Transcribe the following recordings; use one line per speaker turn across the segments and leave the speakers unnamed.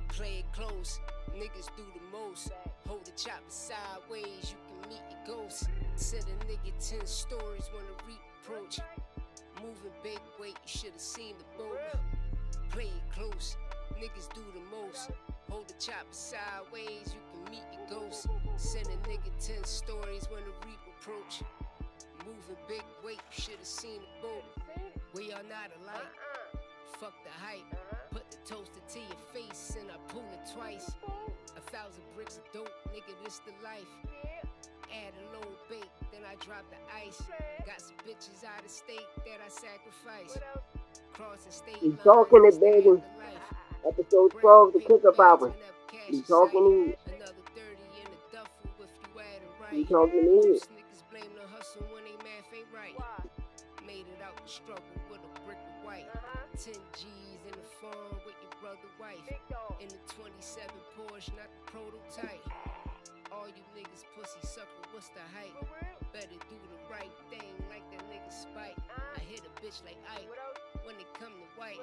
Play it close, niggas do the most. Hold the chopper sideways, you can meet your ghost. Said a nigga 10 stories when a reapproach. Moving big weight, you should've seen the boat. Play it close, niggas do the most. Hold the chopper sideways, you can meet your ghost. Send a nigga 10 stories when a reap approach. Moving big weight, you should've seen the boat. We are not alike, fuck the hype. Put the toaster to your face and I pull it twice. 1,000 bricks of dope, nigga, this the life. Add a little bait, then I drop the ice. Got some bitches out of state that I sacrifice. Crossing state
lines, talking it, baby. Episode 12, the Cook-Up album. We talking it.
Another 30 in the duffel if you add it right.
We talking it.
Most niggas blame the hustle when they math ain't right. Made it out the struggle with a brick of white. 10 G's in the farm with your brother wife. In the 27 Porsche, not the prototype. All you niggas pussy sucker, what's the hype? Better do the right thing like that nigga Spike. I hit a bitch like Ike when it come to white.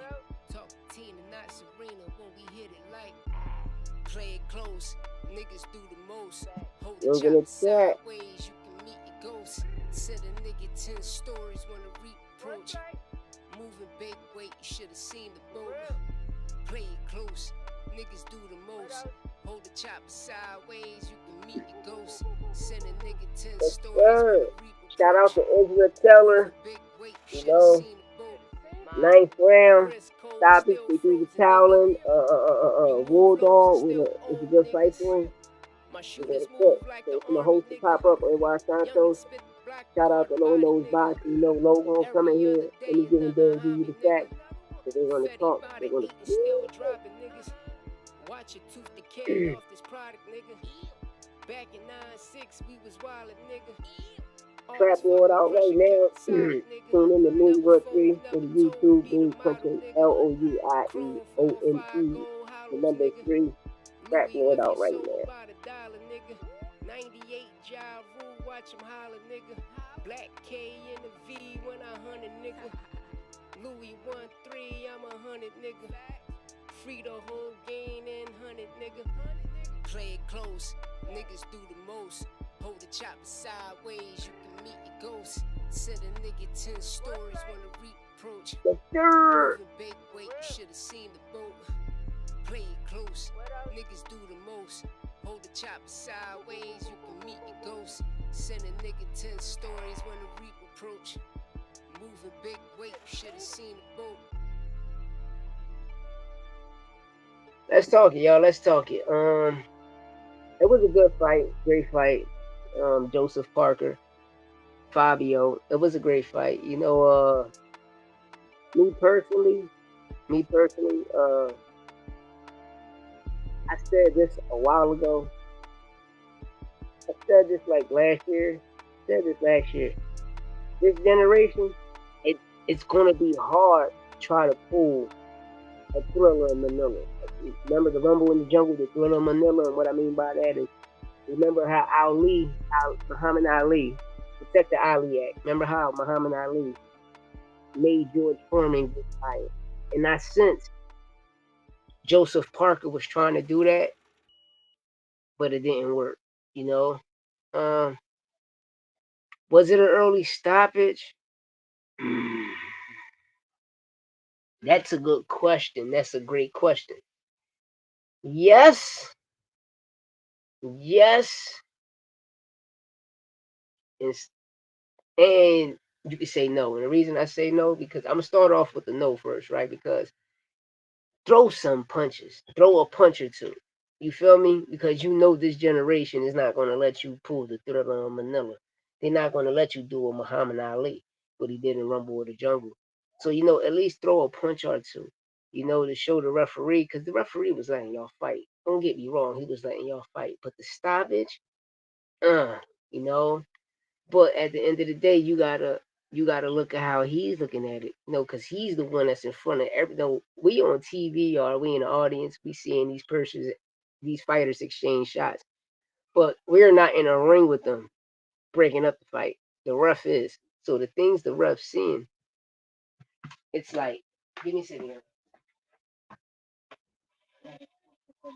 Talk to Tina, not Serena when we hit it light. Play it close, niggas do the most. Hold the chopper sideways, you can meet your ghost. Send a nigga 10 stories when a reapproach. Moving big weight, you should've seen the boat. Play it close, niggas do the most. Hold the chopper sideways, you can meet your ghost. Send a nigga 10 stories when a reapproach.
Shout out to Ezra Teller. You know, 9th round. Stop it, they do the toweling. Wardle with a good fight for him. So from the host to pop up on Los Santos. Shout out to Low Nose Box. You know, Logo coming here any given day and give you the facts. So they're gonna talk. They're gonna.
Watch your tooth decay off this product, nigga. Back in 9-6, we was wildin', nigga.
Trap Lord out right now. Tune in to Movie World 3 for the YouTube. Movie Punching LOUIEONE. The number 3. Trap Lord out right now.
98 Ja Rule, watch him holler, nigga. Black K in the V when I 100, nigga. Louis 1-3, I'm 100, nigga. Free the whole game in 100, nigga. Play it close, niggas do the most. Hold the chopper sideways, you can meet your ghost. Send a nigga 10 stories when a reapproach. Moving big weight, you should've seen the boat. Play it close, niggas do the most. Hold the chopper sideways, you can meet your ghost. Send a nigga 10 stories when a reapproach. Moving big weight, you should've seen the boat.
Let's talk it, y'all. Let's talk it. It was a good fight, great fight. Joseph Parker, Fabio. It was a great fight. You know, me personally, I said this a while ago. I said this like last year. This generation, it's gonna be hard to try to pull a Thriller in Manila. Remember the Rumble in the Jungle, the Thriller in Manila, and what I mean by that is, remember how Muhammad Ali, protect the Ali Act. Remember how Muhammad Ali made George Foreman get fired. And I sense Joseph Parker was trying to do that, but it didn't work. You know, was it an early stoppage? That's a good question. That's a great question. Yes. And you can say no. And the reason I say no, because I'm going to start off with the no first, right? Because throw some punches. Throw a punch or two. You feel me? Because you know this generation is not going to let you pull the Thriller in Manila. They're not going to let you do a Muhammad Ali, what he did in Rumble with the Jungle. So, you know, at least throw a punch or two, you know, to show the referee, because the referee was letting y'all fight. Don't get me wrong, he was letting y'all fight. But the stoppage, you know. But at the end of the day, you gotta look at how he's looking at it, you know, because he's the one that's in front of everything. We on TV or we in the audience, we seeing these fighters exchange shots, but we're not in a ring with them breaking up the fight. The ref is. So the things the ref's seeing, it's like, give me a second. Give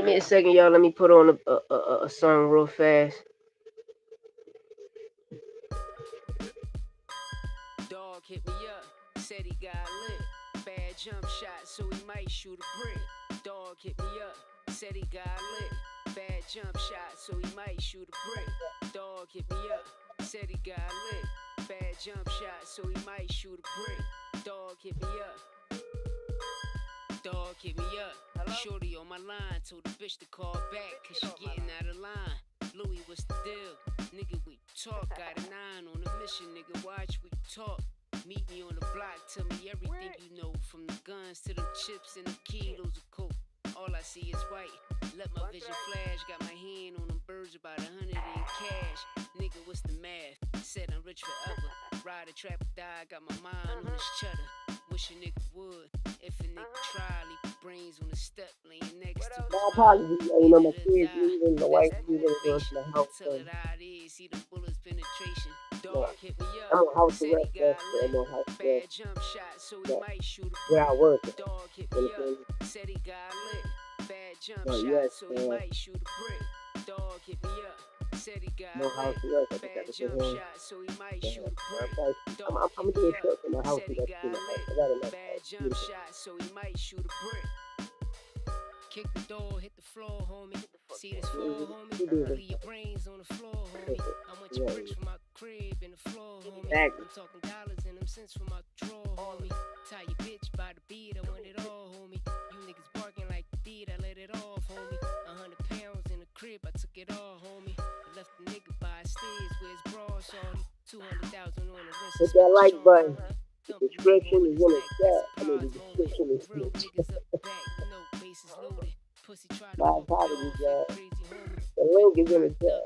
me a second, y'all. Let me put on a song real fast.
Dog hit me up, said he got lit. Bad jump shot, so he might shoot a brick. Dog hit me up, said he got lit. Bad jump shot, so he might shoot a brick. Dog hit me up, said he got lit. Bad jump shot, so he might shoot a brick. Dog hit me up. Dog hit me up. Hello? Shorty on my line, told the bitch to call back, cause she getting out of line. Louis, what's the deal? Nigga, we talk. Got a 9 on a mission, nigga, watch we talk. Meet me on the block, tell me everything you know. From the guns to the chips and the kilos of coke. All I see is white. Let my vision flash. Got my hand on them birds, about 100 in cash. Nigga, what's the math? Said I'm rich forever. Ride a trap or die, got my mind on this cheddar. Wish a nigga would. If a nigga try, leave brains on the step, laying next to
My apologies, you know, my kids leaving, my wife leaving, going to the house.
Tell it how it is, see the bullets penetration. Dog
No,
hit me up.
I'm on house
Said
arrest,
he got
I'm on house
lit.
arrest.
Bad jump shot, so he might shoot a
Where I work.
Dog hit me up. Said he got lit. Bad jump
Oh,
shot,
yes,
so he might shoot a brick. Dog hit me up. Said he got
no house
lit.
arrest.
Bad jump shot, so he might shoot a brick.
I'm
Dog
gonna
hit
do
me
a
up.
truck in my house.
Said he got lit. Bad jump shot, so he might shoot a brick. Kick the door, hit the floor, homie. See this floor, homie? Leave your brains on the floor, homie. I want your bricks from my crib in the floor, homie. I'm talking dollars and them cents from my drawer, homie. Tie your bitch by the beat, I want it all, homie. You niggas barking like the beat, I let it off, homie. 100 pounds in the crib, I took it all, homie. I left the nigga by stairs where his bra shorty. 200,000 on the wrist.
Hit that like button. The description is in the chat. I mean, the description is in the chat. My apologies, y'all. The link is in the chat.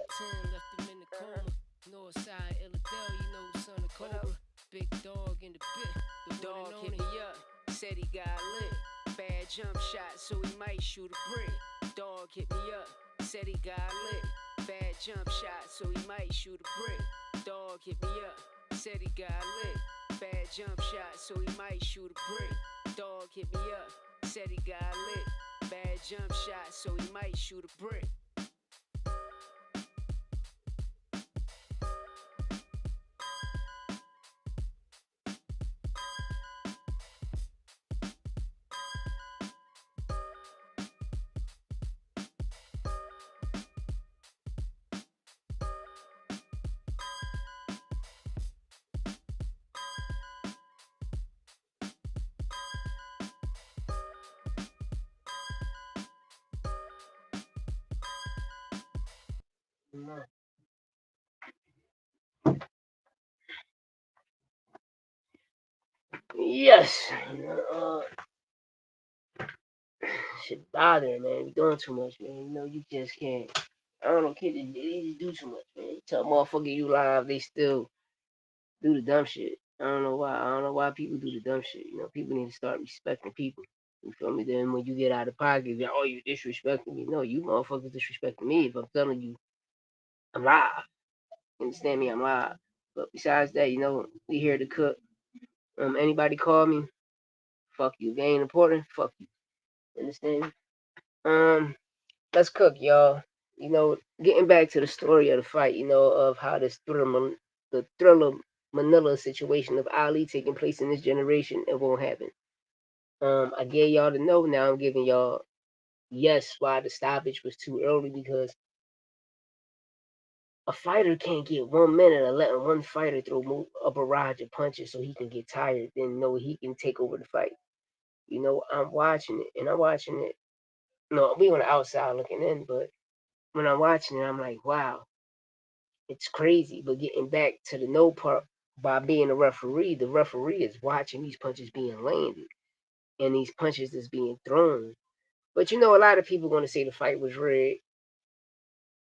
Northside, Illidale, you know, son of Cobra. Big dog in the bit. The dog hit me up, said he got lit. Bad jump shot, so he might shoot a brick. Dog hit me up, said he got lit. Bad jump shot, so he might shoot a brick. Dog hit me up, said he got lit. Bad jump shot, so he might shoot a brick. Dog hit me up, said he got lit. Bad jump shot, so he might shoot a brick.
Yes. Shit bothering, man. You doing too much, man. You know, you just can't. I don't know, kids, they just do too much, man. You tell motherfucker you live, they still do the dumb shit. I don't know why. I don't know why people do the dumb shit. You know, people need to start respecting people. You feel me? Then when you get out of pocket, you're like, oh, you disrespecting me. No, you motherfuckers disrespecting me if I'm telling you I'm live. You understand me? I'm live. But besides that, you know, we here to cook. Anybody call me? Fuck you. If they ain't important, fuck you. Understand me? Let's cook, y'all. You know, getting back to the story of the fight, you know, of how the Thriller Manila situation of Ali taking place in this generation, it won't happen. I gave y'all the no. Now I'm giving y'all yes why the stoppage was too early, because a fighter can't get 1 minute of letting one fighter throw a barrage of punches so he can get tired, then know he can take over the fight. You know, I'm watching it, and I'm watching it. No, we on the outside looking in, but when I'm watching it, I'm like, wow, it's crazy. But getting back to the no part, by being a referee, the referee is watching these punches being landed and these punches that's being thrown. But you know, a lot of people going to say the fight was rigged.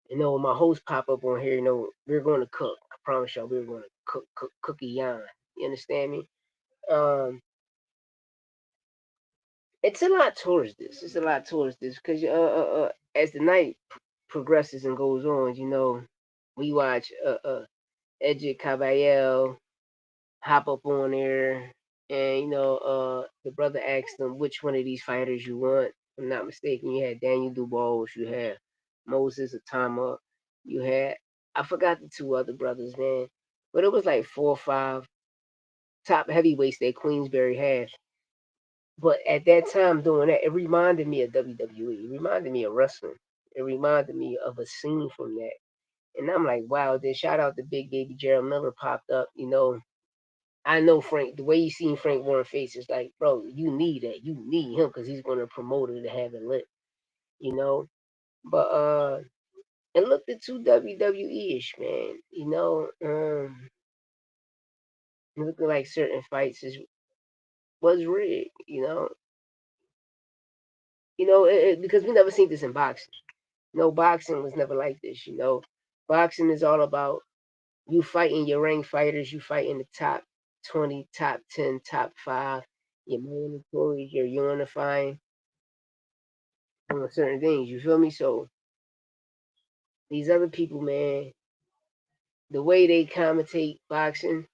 You know, when my host pop up on here, you know, we're going to cook. I promise y'all, we're going to cook, cookie yarn. You understand me? Um, it's a lot towards this. It's a lot towards this because as the night progresses and goes on, we watch Edge Caballero hop up on there, and the brother asked him which one of these fighters you want. If I'm not mistaken, you had Daniel Dubois, you had Moses Atama, you had I forgot the two other brothers, man, but it was like 4 or 5 top heavyweights that Queensberry had. But at that time doing that, it reminded me of WWE. It reminded me of wrestling. It reminded me of a scene from that. And I'm like, wow, then shout out to Big Baby Gerald Miller popped up. I know Frank, the way you seen Frank Warren face is like, bro, you need that. You need him because he's going to promote it to have it lit, you know? But, it looked at too WWE-ish, man. Looking like certain fights was rigged, because we never seen this in boxing. No, boxing was never like this. Boxing is all about you fighting your ranked fighters, you fighting the top 20, top 10, top 5, your mandatories, you're unifying on certain things. You feel me? So these other people, man, the way they commentate boxing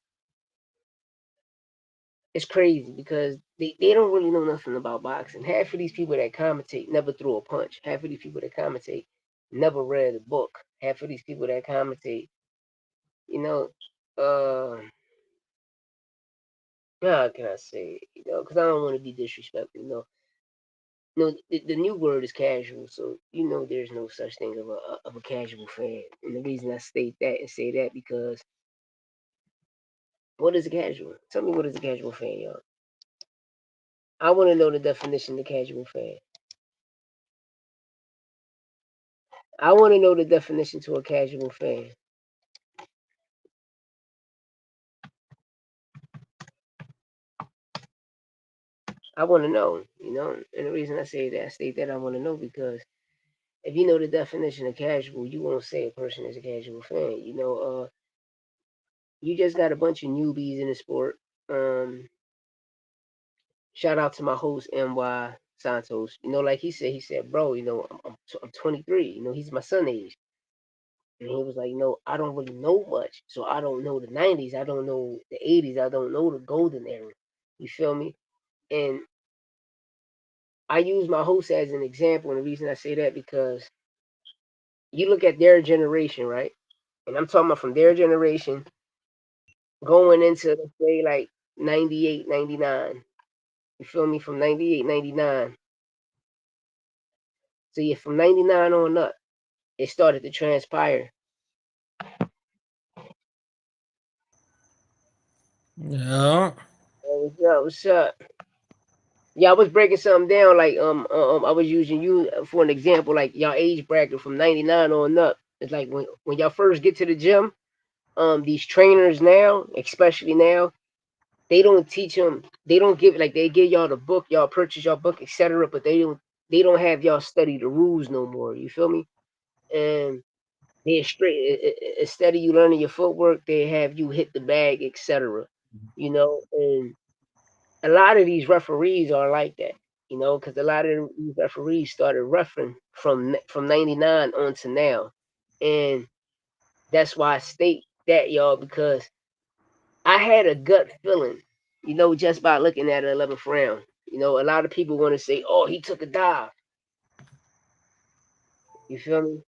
is crazy because they don't really know nothing about boxing. Half of these people that commentate never threw a punch. Half of these people that commentate never read a book. Half of these people that commentate, you know, uh, how can I say, because I don't want to be disrespectful. The new word is casual, so there's no such thing of a casual fan. And the reason I state that and say that because what is a casual? Tell me what is a casual fan, y'all. I want to know the definition of casual fan. I want to know the definition to a casual fan. I want to know. And the reason I say that, I state that I want to know because if you know the definition of casual, you won't say a person is a casual fan. You just got a bunch of newbies in the sport. Shout out to my host NY Santos. Like he said, bro, I'm 23. He's my son age, and he was like, I don't really know much, so I don't know the 90s, I don't know the 80s, I don't know the golden era. You feel me? And I use my host as an example, and the reason I say that because you look at their generation, right? And I'm talking about from their generation going into let's say like 98, 99. You feel me? From 98, 99. So yeah, from 99 on up, it started to transpire.
Yeah.
What's up? What's up? Yeah, I was breaking something down. Like I was using you for an example. Like y'all age bracket from 99 on up. It's like when y'all first get to the gym. These trainers now, especially now, they don't teach them. They don't give like they give y'all the book. Y'all purchase y'all book, etc. But they don't have y'all study the rules no more. You feel me? And they're straight. Instead of you learning your footwork, they have you hit the bag, etc. And a lot of these referees are like that. Because a lot of these referees started refereeing from '99 on to now, and that's why I state that y'all because I had a gut feeling, just by looking at the 11th round. A lot of people want to say, "Oh, he took a dive." You feel me?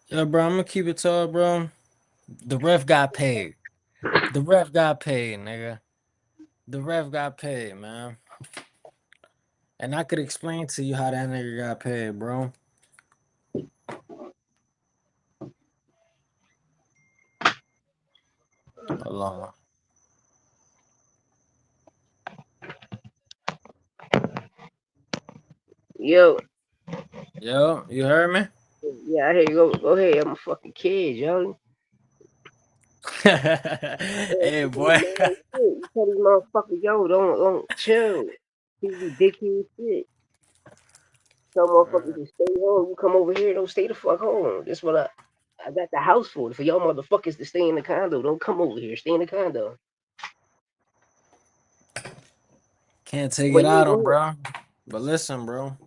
Yeah, bro, I'm gonna keep it tall, bro. The ref got paid. The ref got paid, nigga. The ref got paid, man. And I could explain to you how that nigga got paid, bro. Hold on.
Yo,
Yo, you heard me?
yeah, I hear you. Go ahead. I'm a fucking kid, yo. Yeah,
Hey,
people be
boy.
mad as shit. You tell these motherfuckers, yo, don't chill. People be dickhead as shit. Tell motherfuckers to stay home. You come over here, don't stay the fuck home. That's what I got the house for y'all motherfuckers to stay in the condo. Don't come over here. Stay in the condo.
Can't take
But
it
yeah,
out
go
on,
ahead.
bro. But listen, bro,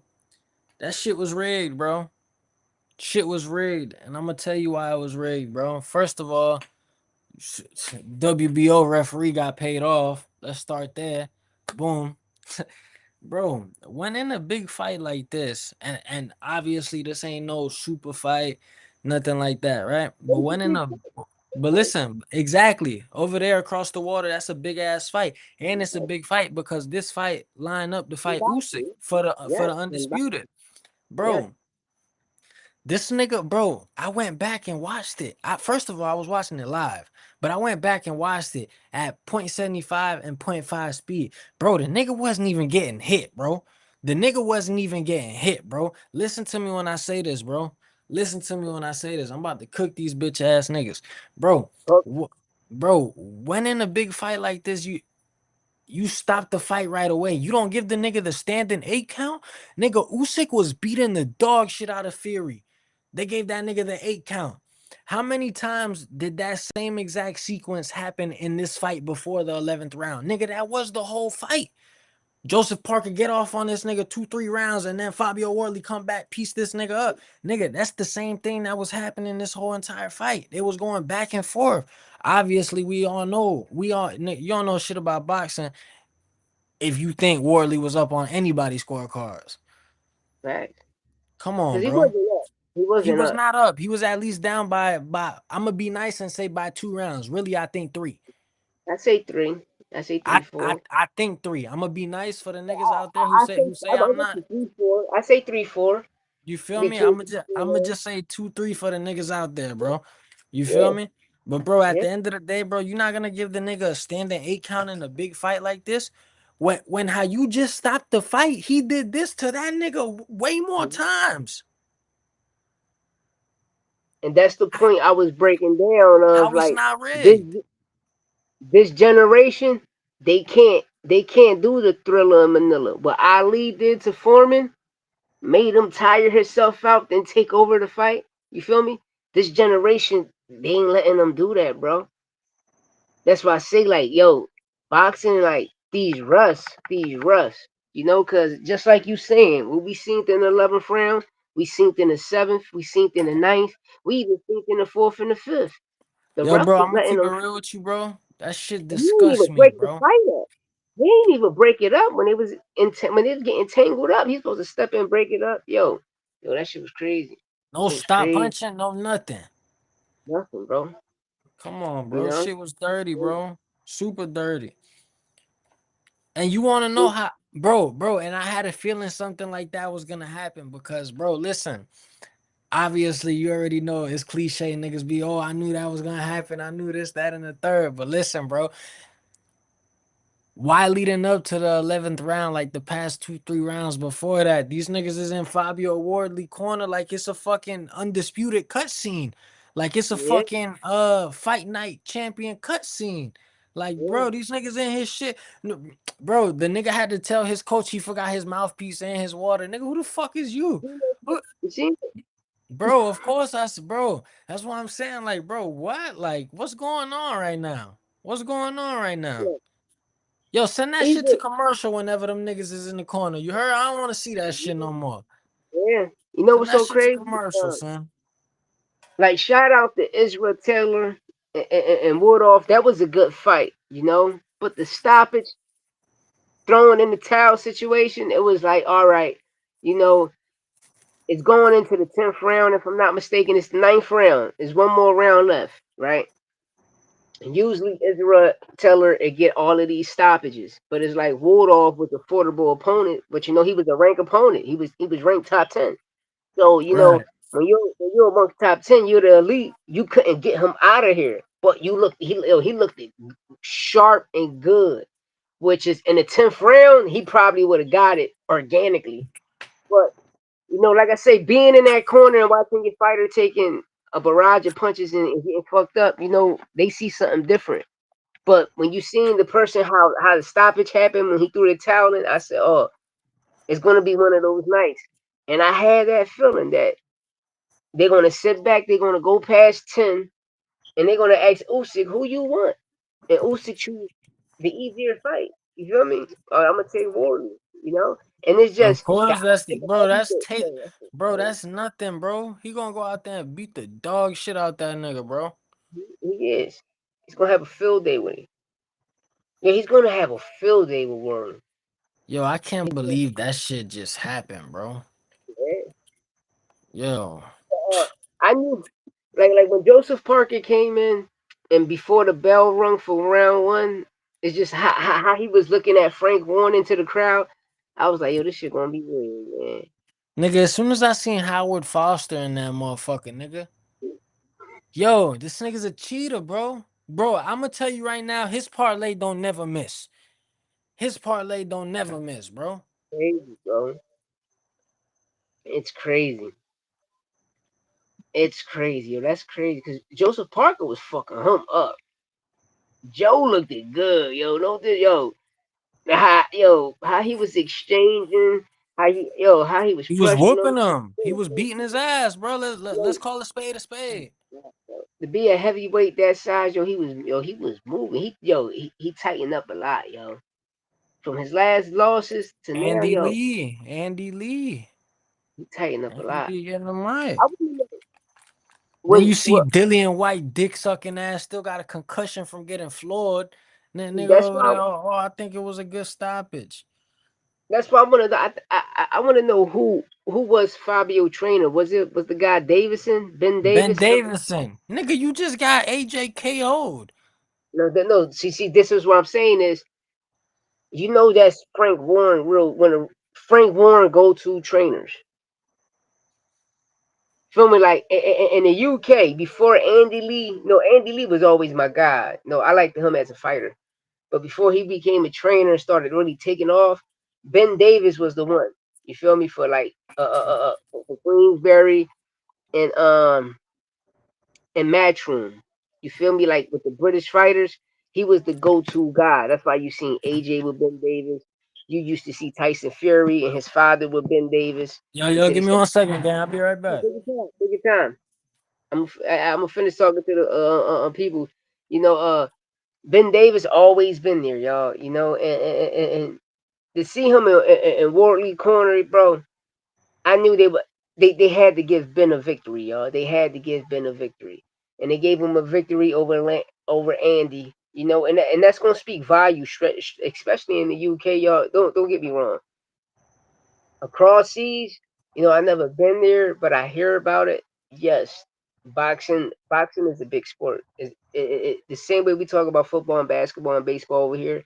that shit was rigged, bro. Shit was rigged, and I'm gonna tell you why it was rigged, bro. First of all, WBO referee got paid off. Let's start there. Boom. Bro, when in a big fight like this, and obviously this ain't no super fight, nothing like that, right? But when in a but listen, exactly over there across the water, that's a big ass fight, and it's a big fight because this fight line up to fight Usyk for
Yes,
the
and
undisputed,
yes,
bro. This nigga, bro, I went back and watched it. First of all, I was watching it live, but I went back and watched it at .75 and .5 speed. Bro, the nigga wasn't even getting hit, bro. The nigga wasn't even getting hit, bro. Listen to me when I say this, bro. Listen to me when I say this. I'm about to cook these bitch ass niggas. Bro,
oh,
bro, when in a big fight like this, you stop the fight right away. You don't give the nigga the standing 8 count. Nigga, Usyk was beating the dog shit out of Fury. They gave that nigga the 8 count. How many times did that same exact sequence happen in this fight before the 11th round? Nigga, that was the whole fight. Joseph Parker get off on this nigga 2-3 rounds, and then FABIO WARDLEY come back, piece this nigga up. Nigga, that's the same thing that was happening this whole entire fight. It was going back and forth. Obviously, you don't know shit about boxing if you think Wardley was up on anybody's scorecards.
facts.
Come on,
Because he
bro.
wasn't up. He
He
wasn't
was
up.
not up. He was at least down by I'm gonna be nice and say by 2 rounds. Really, I think three.
I say three. I say three, four.
I think three. I'm gonna be nice for the niggas out there who
I
say
say I'm
I'm
with
not.
you, 3-4. I say 3-4
You feel me?
between
I'm gonna
3-4.
just say 2-3 for the niggas out there, bro. You feel
Yeah,
me? But bro, at
yeah.
the end of the day, bro, you're not gonna give the nigga a standing 8 count in a big fight like this. When how you just stopped the fight, he did this to that nigga way more
Mhm.
times.
And that's the point I was breaking down of
How it's
like
not
this
rigged.
this generation, they can't do the Thriller in Manila. What Ali did to Foreman made him tire himself out, then take over the fight. You feel me? This generation, they ain't letting them do that, bro. That's why I say like, yo, boxing like these rusts. Cause just like you saying, what we seen in the 11th round, we seen in the 7th, we seen in the ninth, we even seen in the 4th and the 5th. The
Yo,
ref
bro,
was
I'm gonna
letting
keep it
them.
real with you, bro. That shit
He didn't
disgusts
even
me,
break the
bro.
fight up. He didn't even break it up when it was getting tangled up. He's supposed to step in and break it up. Yo, that shit was crazy.
No
It was
stop
crazy.
punching, no nothing.
Nothing, bro.
Come on,
You
bro.
know.
Shit was dirty, bro. Super dirty. And you want to know how, bro, and I had a feeling something like that was gonna happen because, bro, listen. Obviously, you already know it's cliche. Niggas be, oh, I knew that was gonna happen. I knew this, that, and the third. But listen, bro, why leading up to the 11th round, like the past 2-3 rounds before that, these niggas is in Fabio Wardley corner like it's a fucking undisputed cutscene, like it's a
Yeah,
fucking fight night champion cutscene. Like,
yeah.
bro, these niggas in his shit. Bro, the nigga had to tell his coach he forgot his mouthpiece and his water. Nigga, who the fuck is you?
You see?
Bro, of course bro. That's what I'm saying. Like, bro, what? Like, what's going on right now? What's going on right now?
Yeah.
Yo, send that shit to
Even
commercial whenever them niggas is in the corner. You heard? I don't want to see that shit no more.
yeah. You know
Send
what's
that
so
shit to
crazy?
commercial, son.
Like shout out to Israel Taylor and Woodolph. That was a good fight, But the stoppage, throwing in the towel situation, it was like, all right, you know, it's going into the 10th round. If I'm not mistaken, it's the ninth round. There's one more round left, right? And usually Israel Taylor it get all of these stoppages, but it's like Woodolph was a formidable opponent, but he was a ranked opponent. He was ranked top 10. So
Right.
when you're amongst top 10, you're the elite. You couldn't get him out of here, but he looked sharp and good. Which is in the 10th round, he probably would have got it organically. But like I say, being in that corner and watching your fighter taking a barrage of punches and getting fucked up, they see something different. But when you seen the person how the stoppage happened when he threw the towel in, I said, oh, it's gonna be one of those nights. And I had that feeling that they're gonna sit back, they're gonna go past 10, and they're gonna ask Usyk who you want, and Usyk choose the easier fight. You feel me? I'm gonna take Wardley. You know, and it's
Of
just
course, that's the bro. That's tape, bro.
crazy.
That's nothing, bro. He gonna go out there and beat the dog shit out that nigga, bro.
He is. He's gonna have a field day with him. Yeah, he's gonna have a field day with Warren.
Yo, I can't believe that shit just happened, bro.
Yeah.
Yo,
I knew, like when Joseph Parker came in, and before the bell rung for round one, it's just how he was looking at Frank Warren into the crowd. I was like, yo, this shit gonna be weird, man.
nigga. As soon as I seen Howard Foster in that motherfucker, nigga. Yo, this nigga's a cheater, bro. Bro, I'm gonna tell you right now, his parlay don't never miss. His parlay don't never miss, bro.
Crazy, bro. It's crazy. It's crazy, yo. That's crazy because Joseph Parker was fucking him up. Joe looked it good, yo. No, yo, how he was exchanging, how he was
He was
flushing those.
whooping him. He was beating his ass, bro. Let's call a spade a spade.
To be a heavyweight that size, he was moving. He tightened up a lot, yo. From his last losses to now,
Andy
yo,
Lee. Andy Lee.
he tightened up a
Andy
lot.
Lee getting him right.
I wouldn't
Then
when
you see Dillian White dick sucking ass still got a concussion from getting floored. And that nigga
that's
over
why
there, I think it was a good stoppage.
I want to I want to know who was Fabio trainer. Was the guy Davison, Ben
Ben
Davis?
Davison. Nigga, you just got AJ KO'd.
No. See, this is what I'm saying is, that's Frank Warren Frank Warren go to trainers. Feel me? Like in the UK before Andy Lee. No, Andy Lee was always my guy. No, I liked him as a fighter. But before he became a trainer and started really taking off, Ben Davis was the one. You feel me? For like for Queensberry and Matchroom. You feel me? Like with the British fighters, he was the go-to guy. That's why you seen AJ with Ben Davis. You used to see Tyson Fury and his father with Ben Davis
Yo,
until they
give me
started.
1 second, gang. I'll be right
Take
back.
your time. Take your time. I'm gonna finish talking to the people. You know, Ben Davis always been there, y'all. You know, and to see him in Wardley corner, bro, I knew they had to give Ben a victory, y'all. They had to give Ben a victory, and they gave him a victory over Andy. You know, and that's gonna speak volume, especially in the UK, y'all. Don't get me wrong. Across seas, I never been there, but I hear about it. Yes, boxing is a big sport. The same way we talk about football and basketball and baseball over here.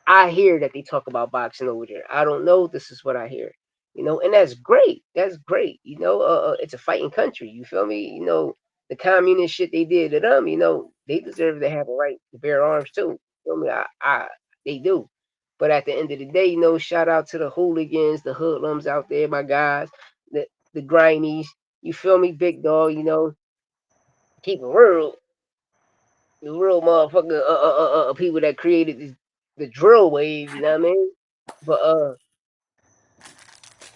I hear that they talk about boxing over there. I don't know. This is what I hear. And that's great. That's great. It's a fighting country. You feel me? The communist shit they did to them. They deserve to have a right to bear arms too. You feel me? They do. But at the end of the day, shout out to the hooligans, the hoodlums out there, my guys, the grimies. You feel me, big dog? Keep it real. The real motherfucker, people that created the drill wave. You know what I mean? But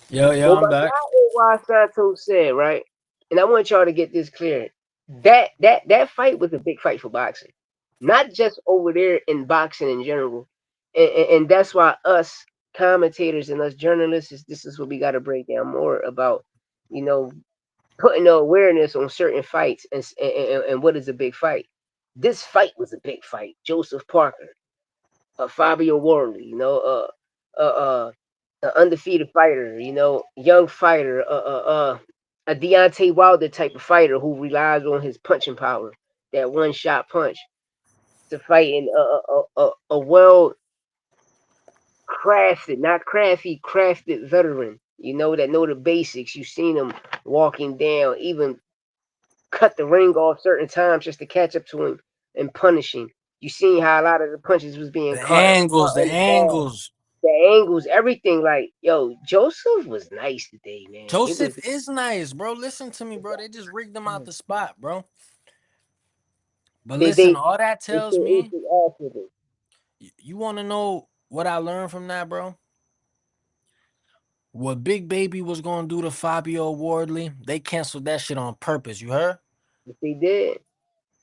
Yo,
what
I'm
my
back.
guy AY Santos said, right? And I want y'all to get this clear. That fight was a big fight for boxing, not just over there in boxing in general. And that's why us commentators and us journalists this is what we got to break down more about. You know, putting the awareness on certain fights and what is a big fight. This fight was a big fight. Joseph Parker, Fabio Wardley, an undefeated fighter, young fighter, a Deontay Wilder type of fighter who relies on his punching power, that one shot punch, to fight in a well crafted, not crafty, crafted veteran. That know the basics. You've seen him walking down, even cut the ring off certain times just to catch up to him and punish him. You seen how a lot of the punches was being
The
caught
angles, the
in the bag,
angles.
the angles, everything. Like, yo, Joseph was nice today, man. It was
Joseph is nice, bro. Listen to me, bro. They just rigged him out the spot, bro. But
they
listen,
they
all that
they
tells
took
me,
instant off with it.
you want to know what I learned from that, bro? What Big Baby was going to do to Fabio Wardley, they canceled that shit on purpose. You heard?
But they did.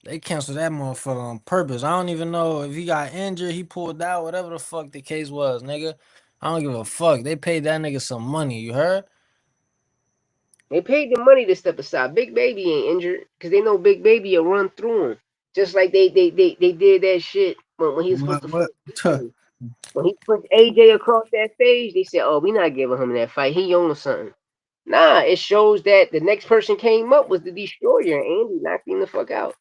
They canceled that motherfucker on purpose. I don't even know if he got injured, he pulled out, whatever the fuck the case was, nigga. I don't give a fuck. They paid that nigga some money, you heard?
They paid the money to step aside. Big Baby ain't injured because they know Big Baby will run through him. Just like they did that shit when he was supposed to
What?
fight. When he pushed AJ across that stage, they said, "Oh, we not giving him that fight. He owns something." Nah, it shows that the next person came up was the Destroyer, and Andy knocked him the fuck out.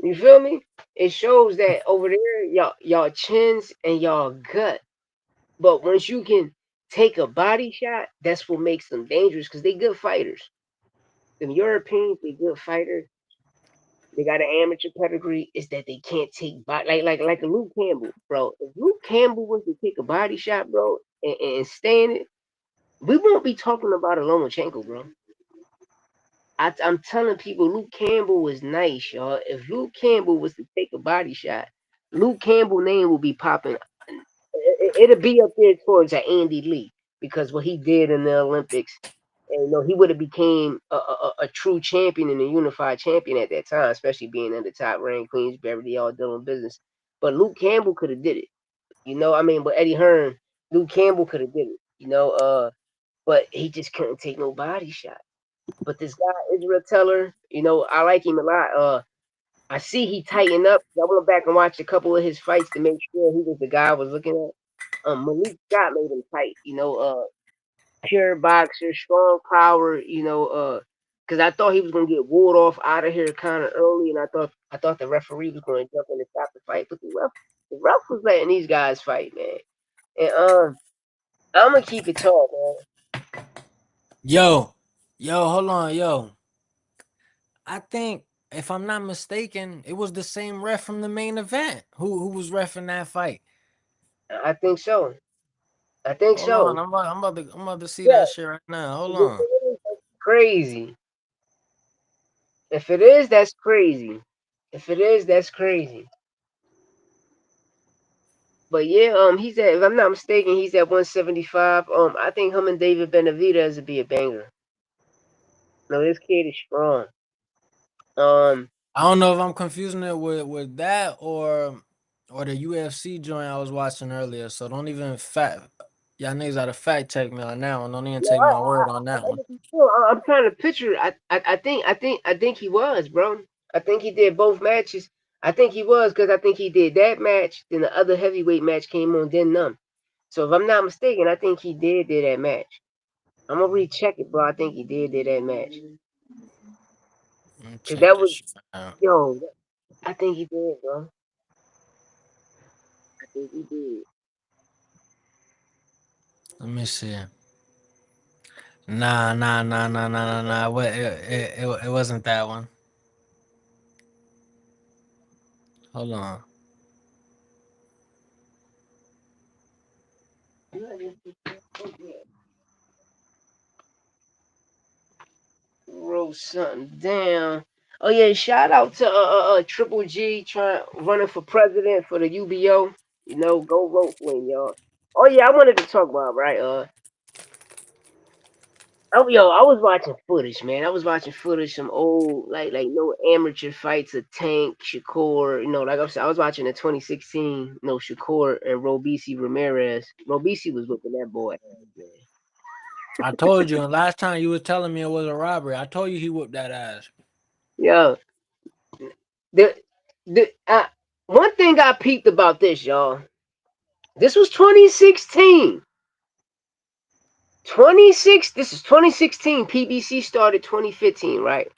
You feel me? It shows that over there, y'all chins and y'all gut. But once you can take a body shot, that's what makes them dangerous because they good fighters. Them Europeans, they good fighters. They got an amateur pedigree. Is that they can't take like a Luke Campbell, bro. If Luke Campbell was to take a body shot, bro, and stay in it, we won't be talking about a Lomachenko, bro. I'm telling people Luke Campbell was nice, y'all. If Luke Campbell was to take a body shot, Luke Campbell name will be popping. It'll be up there towards a Andy Lee because what he did in the Olympics, and he would have became a true champion and a unified champion at that time, especially being in the top ranked Queens, Beverly, all doing business. But Luke Campbell could have did it, I mean, but Eddie Hearn, Luke Campbell could have did it, but he just couldn't take no body shot. But this guy Israel Teller, I like him a lot. I see he tightened up. I went back and watched a couple of his fights to make sure he was the guy I was looking at. Malik Scott made him tight. Pure boxer, strong power. Because I thought he was gonna get walled off out of here kind of early, and I thought the referee was gonna jump in and stop the fight, but the ref was letting these guys fight, man. And I'm gonna keep it tall, man.
Yo, hold on, yo. I think if I'm not mistaken, it was the same ref from the main event who was refing that fight.
I think so. I think
Hold on,
so.
I'm about to see
Yeah,
that shit right now. Hold
if
on.
it is, that's crazy. If it is, that's crazy. If it is, that's crazy. But yeah, he's at. If I'm not mistaken, he's at 175. I think him and David Benavidez would be a banger. No, this kid is strong. Um,
I don't know if I'm confusing it with that or the UFC joint I was watching earlier. So don't even y'all niggas gotta fact check me on that one. Don't even
no,
take my word on that one.
I'm trying to picture. I think he was, bro. I think he did both matches. I think he was because I think he did that match. Then the other heavyweight match came on, then none. So if I'm not mistaken, I think he did that match. I'm gonna recheck it, bro. I think he did that match.
Let me
Cause
check
that
this
was,
shit out.
yo, I think he did, bro. I think he did.
Let me see. Nah. What it wasn't that one. Hold on.
Wrote something down. Oh yeah, shout out to Triple G trying running for president for the UBO. Go vote for him, y'all. Oh yeah, I wanted to talk about right. I was watching footage, man. I was watching footage some old like no amateur fights of Tank Shakur. Like I said, I was watching the 2016 Shakur and Robisi Ramirez. Robisi was whipping that boy ass, man.
I told you, and last time you was telling me it was a robbery. I told you he whooped that ass.
Yo, the one thing I peeped about this, y'all. This was 2016. This is 2016. PBC started 2015, right?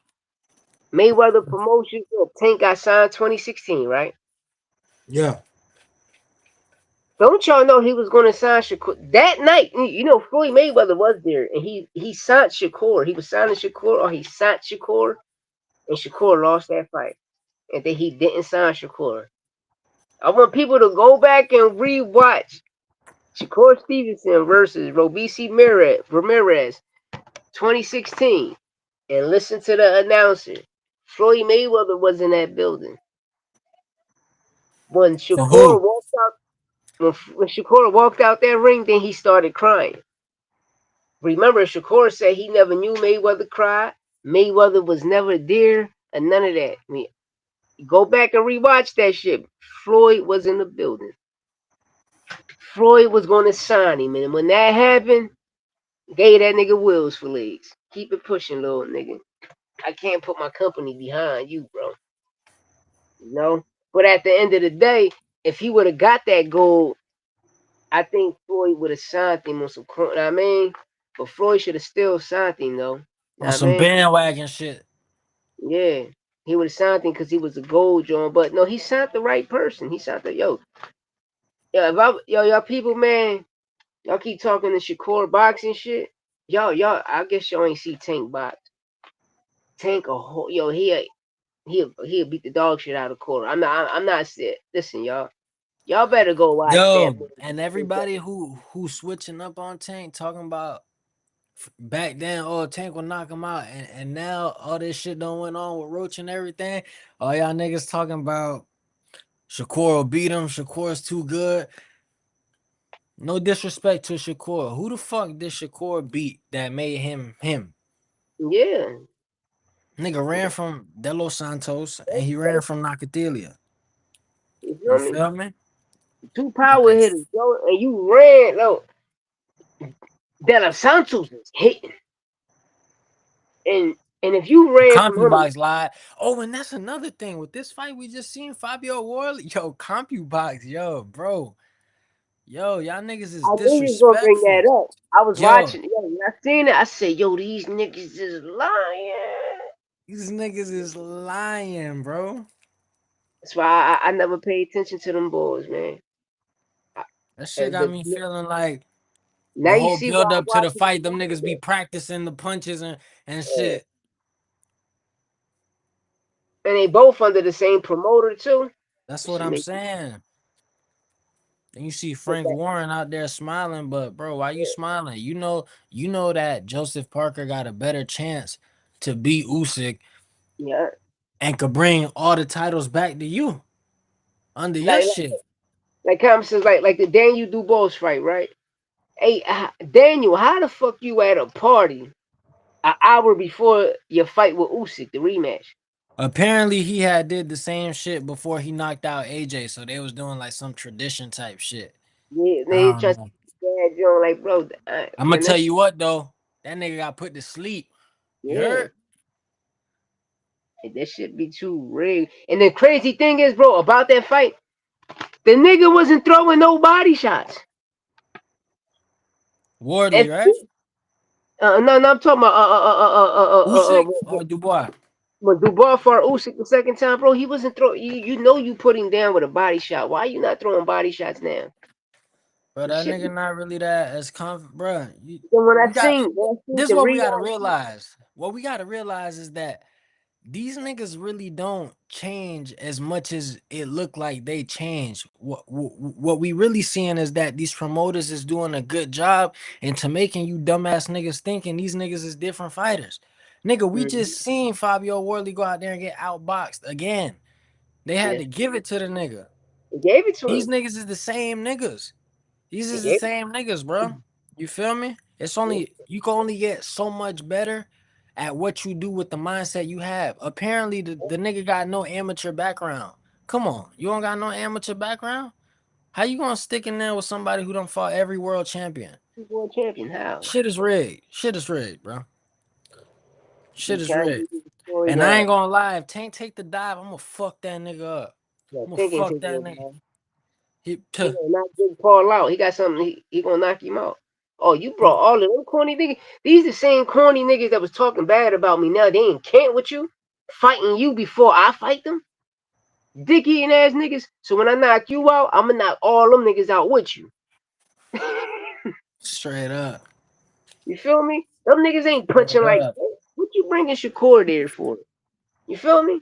Mayweather Promotions, Tank got signed 2016, right?
Yeah.
Don't y'all know he was going to sign Shakur that night? Floyd Mayweather was there, and he signed Shakur. He was signing Shakur, or he signed Shakur, and Shakur lost that fight, and then he didn't sign Shakur. I want people to go back and rewatch Shakur Stevenson versus Robisi Ramirez, 2016, and listen to the announcer. Floyd Mayweather was in that building when
For
Shakur
who?
walked out. When Shakur walked out that ring, then he started crying. Remember, Shakur said he never knew Mayweather cried. Mayweather was never there, and none of that. Go back and rewatch that shit. Floyd was in the building. Floyd was going to sign him, and when that happened, gave that nigga wheels for legs. Keep it pushing, little nigga. I can't put my company behind you, bro. You know. But at the end of the day, if he would have got that goal, I think Floyd would have signed him on some. You know what I mean, but Floyd should have still signed him though. You know
On
what I
some
mean,
bandwagon shit.
yeah, he would have signed him because he was a gold John. But no, he signed the right person. He signed the yo. If I, y'all people, man, y'all keep talking to Shakur boxing shit. Y'all, I guess y'all ain't see Tank box. Tank a whole yo. He'll beat the dog shit out of Cora. I'm not sick. Listen, y'all. Y'all better go watch that
Yo, and
movie.
everybody who switching up on Tank talking about back then, oh Tank will knock him out, and now all this shit done went on with Roach and everything. All y'all niggas talking about Shakur will beat him. Shakur's too good. No disrespect to Shakur. Who the fuck did Shakur beat that made him him?
Yeah.
Nigga ran from Delos Santos and he ran from Nakathelia.
You
You
feel me?
feel me?
Two power
Like
hitters, bro, and you ran. No, De Los Santos is hitting, and if you ran from him,
CompuBox lied. Oh, and that's another thing with this fight we just seen FABIO WARDLEY. Yo, CompuBox, yo, bro. Yo, y'all niggas is
I knew you was gonna bring
disrespectful.
that up. I was
Yo,
watching, yo, when I seen it, I said, yo, these niggas is lying.
these niggas is lying, bro.
That's why I never pay attention to them boys, man. I,
That shit got
the,
me feeling like
now
the
you
whole
see why
build
I
up to
watch
the
it.
fight, them niggas be practicing the punches and
Yeah.
shit.
And they both under the same promoter too.
That's
That
what
should
I'm
make
saying. And you see
put
Frank
that.
Warren out there smiling, but bro, why you smiling? You know that Joseph Parker got a better chance to beat Usyk
Yeah,
and could bring all the titles back to you under your
like
shit.
conversations like the Daniel Dubois fight, right? Hey, Daniel, how the fuck you at a party an hour before your fight with Usyk, the rematch?
Apparently, he had did the same shit before he knocked out AJ, so they was doing like some tradition type shit.
Yeah,
I
they
don't
just
know.
bad John, like, bro,
I'm gonna
man,
tell
that's
you what though, that nigga got put to sleep. You
yeah,
heard?
that shit be too rigged. And the crazy thing is, bro, about that fight, the nigga wasn't throwing no body shots.
Wardley,
And
right?
no, I'm talking about
Usyk or Dubois?
when Dubois fought Usyk the second time, bro, he wasn't throwing. You know you put him down with a body shot. Why you not throwing body shots now?
Bro,
The
that
shit.
nigga not really that as bro.
Then
We got
when I seen
this.
the
What we gotta
reaction,
realize. What we gotta realize is that these niggas really don't change as much as it look like they change. What we really seeing is that these promoters is doing a good job into making you dumbass niggas thinking these niggas is different fighters. Nigga, we
mm,
just seen Fabio Worley go out there and get outboxed again. They had
yeah,
to give it to the nigga.
he gave it to
These
him.
niggas is the same niggas. These
He
is the
gave it.
same niggas, bro. You feel me? It's only you can only get so much better at what you do with the mindset you have. Apparently, the nigga got no amateur background. Come on, you don't got no amateur background? How you gonna stick in there with somebody who don't fought every world champion?
He's world champion. How?
Shit is rigged. Shit is rigged, bro.
He
Shit is
trying to
rigged.
get the story
And I
now.
ain't gonna lie, if Tank take the dive, I'm gonna fuck that nigga up.
Yeah,
I'm gonna
thinking
fuck
taking
that
it,
nigga.
man.
He,
He
tuh,
gonna knock Jake Paul out. He got something. He gonna knock him out. Oh, you brought
he,
all of them corny niggas. These the same corny niggas that was talking bad about me. Now they ain't can't with you, fighting you before I fight them. Dick eating ass niggas. So when I knock you out, I'ma knock all them niggas out with you.
straight up.
You feel me? Them niggas ain't punching
Straight
like
up.
that. What you bringing Shakur there for? You feel me?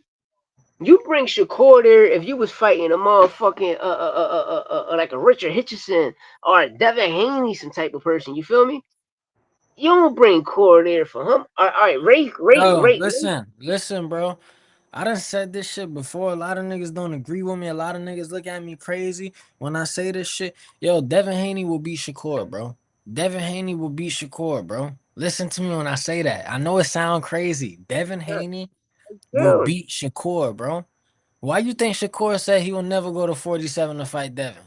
You bring Shakur there if you was fighting a motherfucking like a Richard Hitchison or a Devin Haney, some type of person. You feel me? You don't bring Core there for him. All right,
Yo,
rate.
listen, bro. I done said this shit before. A lot of niggas don't agree with me. A lot of niggas look at me crazy when I say this shit. Yo, Devin Haney will beat Shakur, bro. Devin Haney will beat Shakur, bro. Listen to me when I say that. I know it sound crazy. Devin Haney will
Dude,
beat Shakur, bro. Why you think Shakur said he will never go to 47 to fight Devin?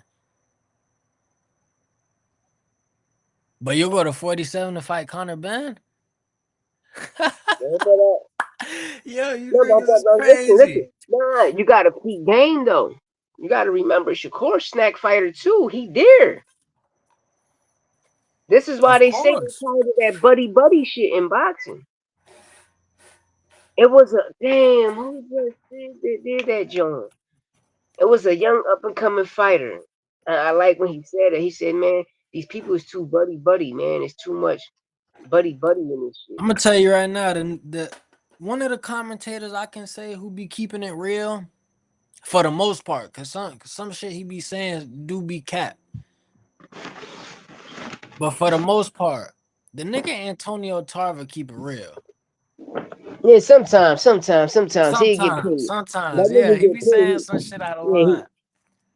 But you'll go to 47 to fight Conor Ben? Yo, you
No,
niggas is
listen.
crazy.
Nah, you gotta peep game though. You gotta remember Shakur snack fighter too. He there. This is why
Of
they say they
course.
tired of that buddy shit in boxing. It was a damn who just did that joint. It was a young up and coming fighter. I like when he said it. He said, "Man, these people is too buddy, man. It's too much buddy in this shit."
I'm gonna tell you right now, the one of the commentators I can say who be keeping it real for the most part, cause some shit he be saying do be cap. But for the most part, the nigga Antonio Tarver keep it real.
Yeah, sometimes he get paid. That
Sometimes, yeah,
nigga
he
get
be saying
paid.
some shit out of
Yeah,
line.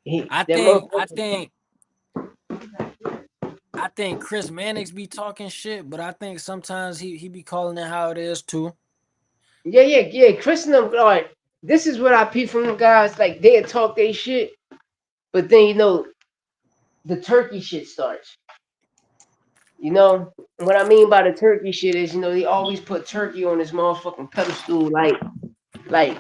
he
I
that
think, I
motherfucker.
think, I think Chris Mannix be talking shit, but I think sometimes he be calling it how it is too.
Yeah. Chris and them, all right. This is what I peep from them guys. Like they talk they shit, but then the turkey shit starts. What I mean by the turkey shit is they always put turkey on this motherfucking pedestal, like like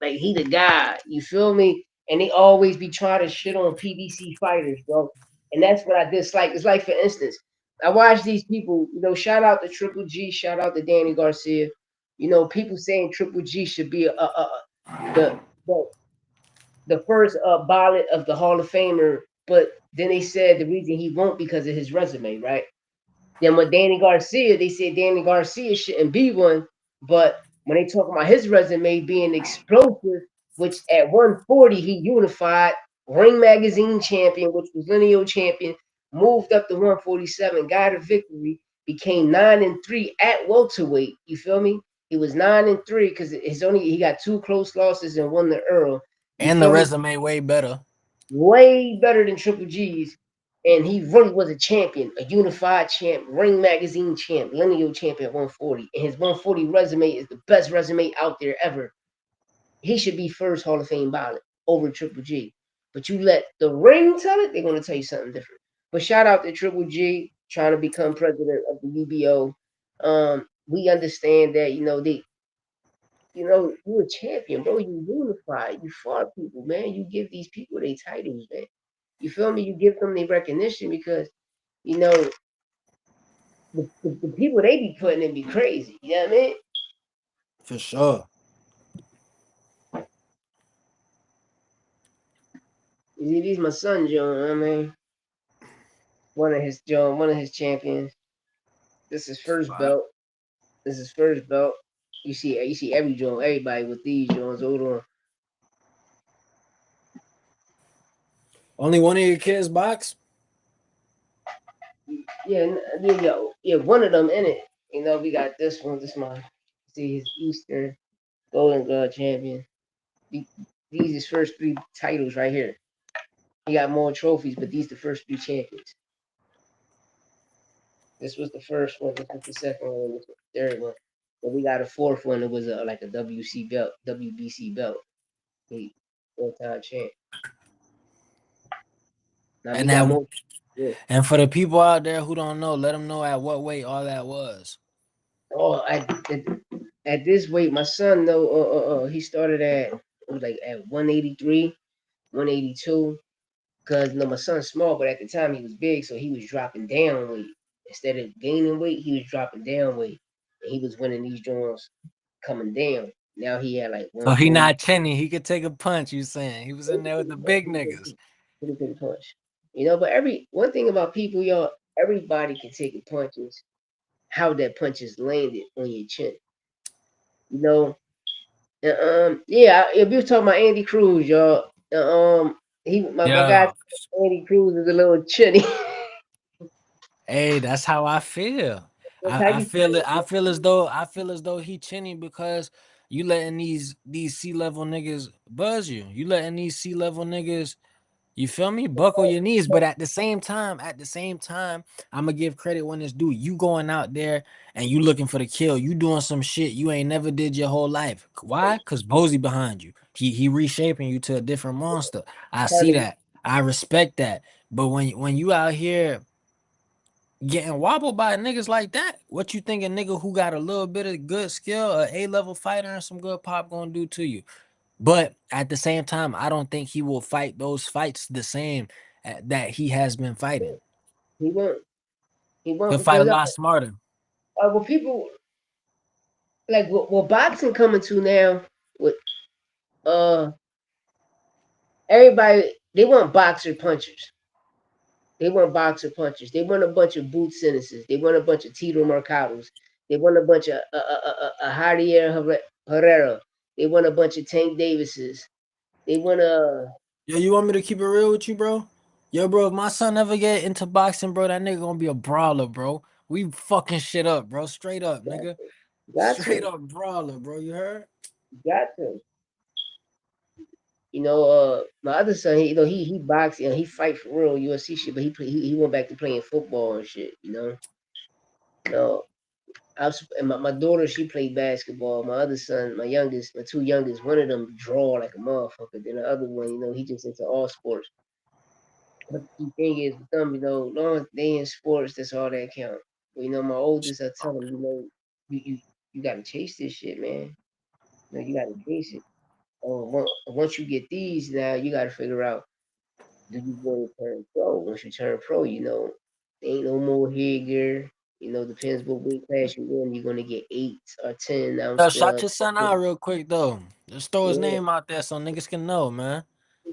he the guy. You feel me? And they always be trying to shit on PBC fighters, bro. And that's what I dislike. It's like, for instance, I watch these people. Shout out to Triple G, shout out to Danny Garcia. People saying Triple G should be the the the first ballot of the Hall of Famer, but then they said the reason he won't because of his resume, right? Then with Danny Garcia, they said Danny Garcia shouldn't be one. But when they talk about his resume being explosive, which at 140 he unified, Ring Magazine champion, which was lineal champion, moved up to 147, got a victory, became 9-3 at welterweight. You feel me? He was 9-3 because he got two close losses and won the Earl. You
And the
feel me?
resume way better.
Way better than Triple G's. And he really was a champion, a unified champ, Ring Magazine champ, lineal champion at 140. And his 140 resume is the best resume out there ever. He should be first Hall of Fame ballot over Triple G. But you let the ring tell it, they're going to tell you something different. But shout out to Triple G trying to become president of the UBO. We understand that, you're a champion, bro. You unify. You fought people, man. You give these people their titles, man. You feel me? You give them their recognition because, you know, the people they be putting in be crazy. You know what I mean?
For sure.
You see, he's my son, John. I mean, one of his champions. This is first belt. This is first belt. You see every John, everybody with these Johns. Hold on.
Only one of your kids box?
Yeah. One of them in it. We got this one. This one. See his Eastern Golden Glove champion. These his first three titles right here. He got more trophies, but these the first three champions. This was the first one. This was the second one. This was the third one. But we got a fourth one. It was like a WC belt, WBC belt. He four-time champ. Now we
And
got
that
more. Yeah.
and for the people out there who don't know, let them know at what weight all that was.
Oh, at this weight, my son though, he started at it was like at 183, 182. Because my son's small, but at the time he was big, so he was dropping down weight instead of gaining weight. He was dropping down weight, and he was winning these joints coming down. Now he had like
So he
140.
not chinny. He could take a punch, you saying. He was in there with the big niggas.
Pretty good punch. But every one thing about people, y'all, everybody can take a punch is how that punch is landed on your chin. You know, yeah. If you talking about Andy Cruz, y'all, my guy
Yeah.
Andy Cruz is a little chinny.
Hey, that's how I feel.
That's how
I
you
feel it. I feel as though he chinny because you letting these C-level niggas buzz you. You letting these C-level niggas, you feel me, buckle your knees. But at the same time, I'm gonna give credit when it's due. You going out there and you looking for the kill. You doing some shit you ain't never did your whole life. Why? Cause Bozy behind you. He reshaping you to a different monster. I see
Turning,
that. I respect that. But when you out here getting wobbled by niggas like that, what you think a nigga who got a little bit of good skill, a A-level fighter and some good pop gonna do to you? But at the same time, I don't think he will fight those fights the same that he has been fighting.
he won't. He
He'll
won't
fight a
because
lot smarter.
well, people like what boxing coming to now with uh everybody they want boxer punchers. They want boxer punchers. They want a bunch of boot sentences. They want a bunch of Tito Mercados. They want a bunch of Javier Herrera. They want a bunch of Tank Davises. They want a
Yo, you want me to keep it real with you, bro? Yo, bro, if my son ever get into boxing, bro, that nigga gonna be a brawler, bro. We fucking shit up, bro. Straight up, nigga.
got
Straight
to,
up brawler, bro. You heard?
got to. My other son, he boxed, he fight for real UFC shit, but he went back to playing football and shit. No, and my daughter, she played basketball. My other son, my two youngest, one of them draw like a motherfucker. Then the other one, he just into all sports. But the thing is with them, long as they in sports, that's all that count. But, my oldest, I tell him, you gotta chase this shit, man. You gotta chase it. Once you get these, now you gotta figure out, do you want to turn pro? Once you turn pro, ain't no more headgear. Depends what weight class you're in. You're gonna get 8 or 10 ounce
Yo, shout
gloves.
your son out real quick though. Just throw his
Yeah,
name out there so niggas can know, man.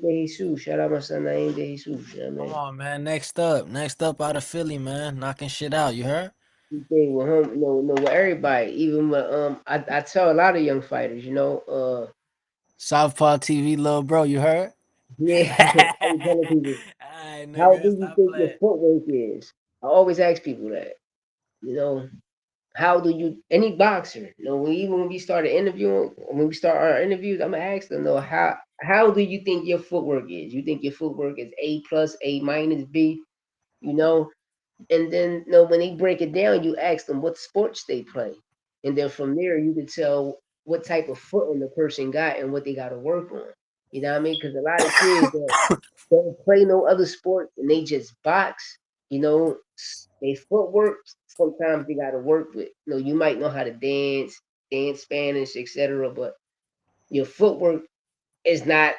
De Jesus. Shout out my son Naeem De Jesus.
Come
Man.
on, man. Next up out of Philly, man. Knocking shit out. You heard?
He stay with him, with everybody. Even with I tell a lot of young fighters,
Southpaw TV, little bro. You heard?
yeah, I be telling people,
Alright,
how do
nigga,
you
stop
think your
playing.
footwork is? I always ask people that. You know, how do you any boxer? Even when we start interviewing, when we start our interviews, I'm gonna ask them, how do you think your footwork is? You think your footwork is A plus, A minus, B? You know, and then when they break it down, you ask them what sports they play, and then from there you can tell what type of footing the person got and what they got to work on. You know what I mean? Because a lot of kids that don't play no other sport and they just box. They footwork. Sometimes they got to work with. You might know how to dance Spanish, etc. But your footwork is not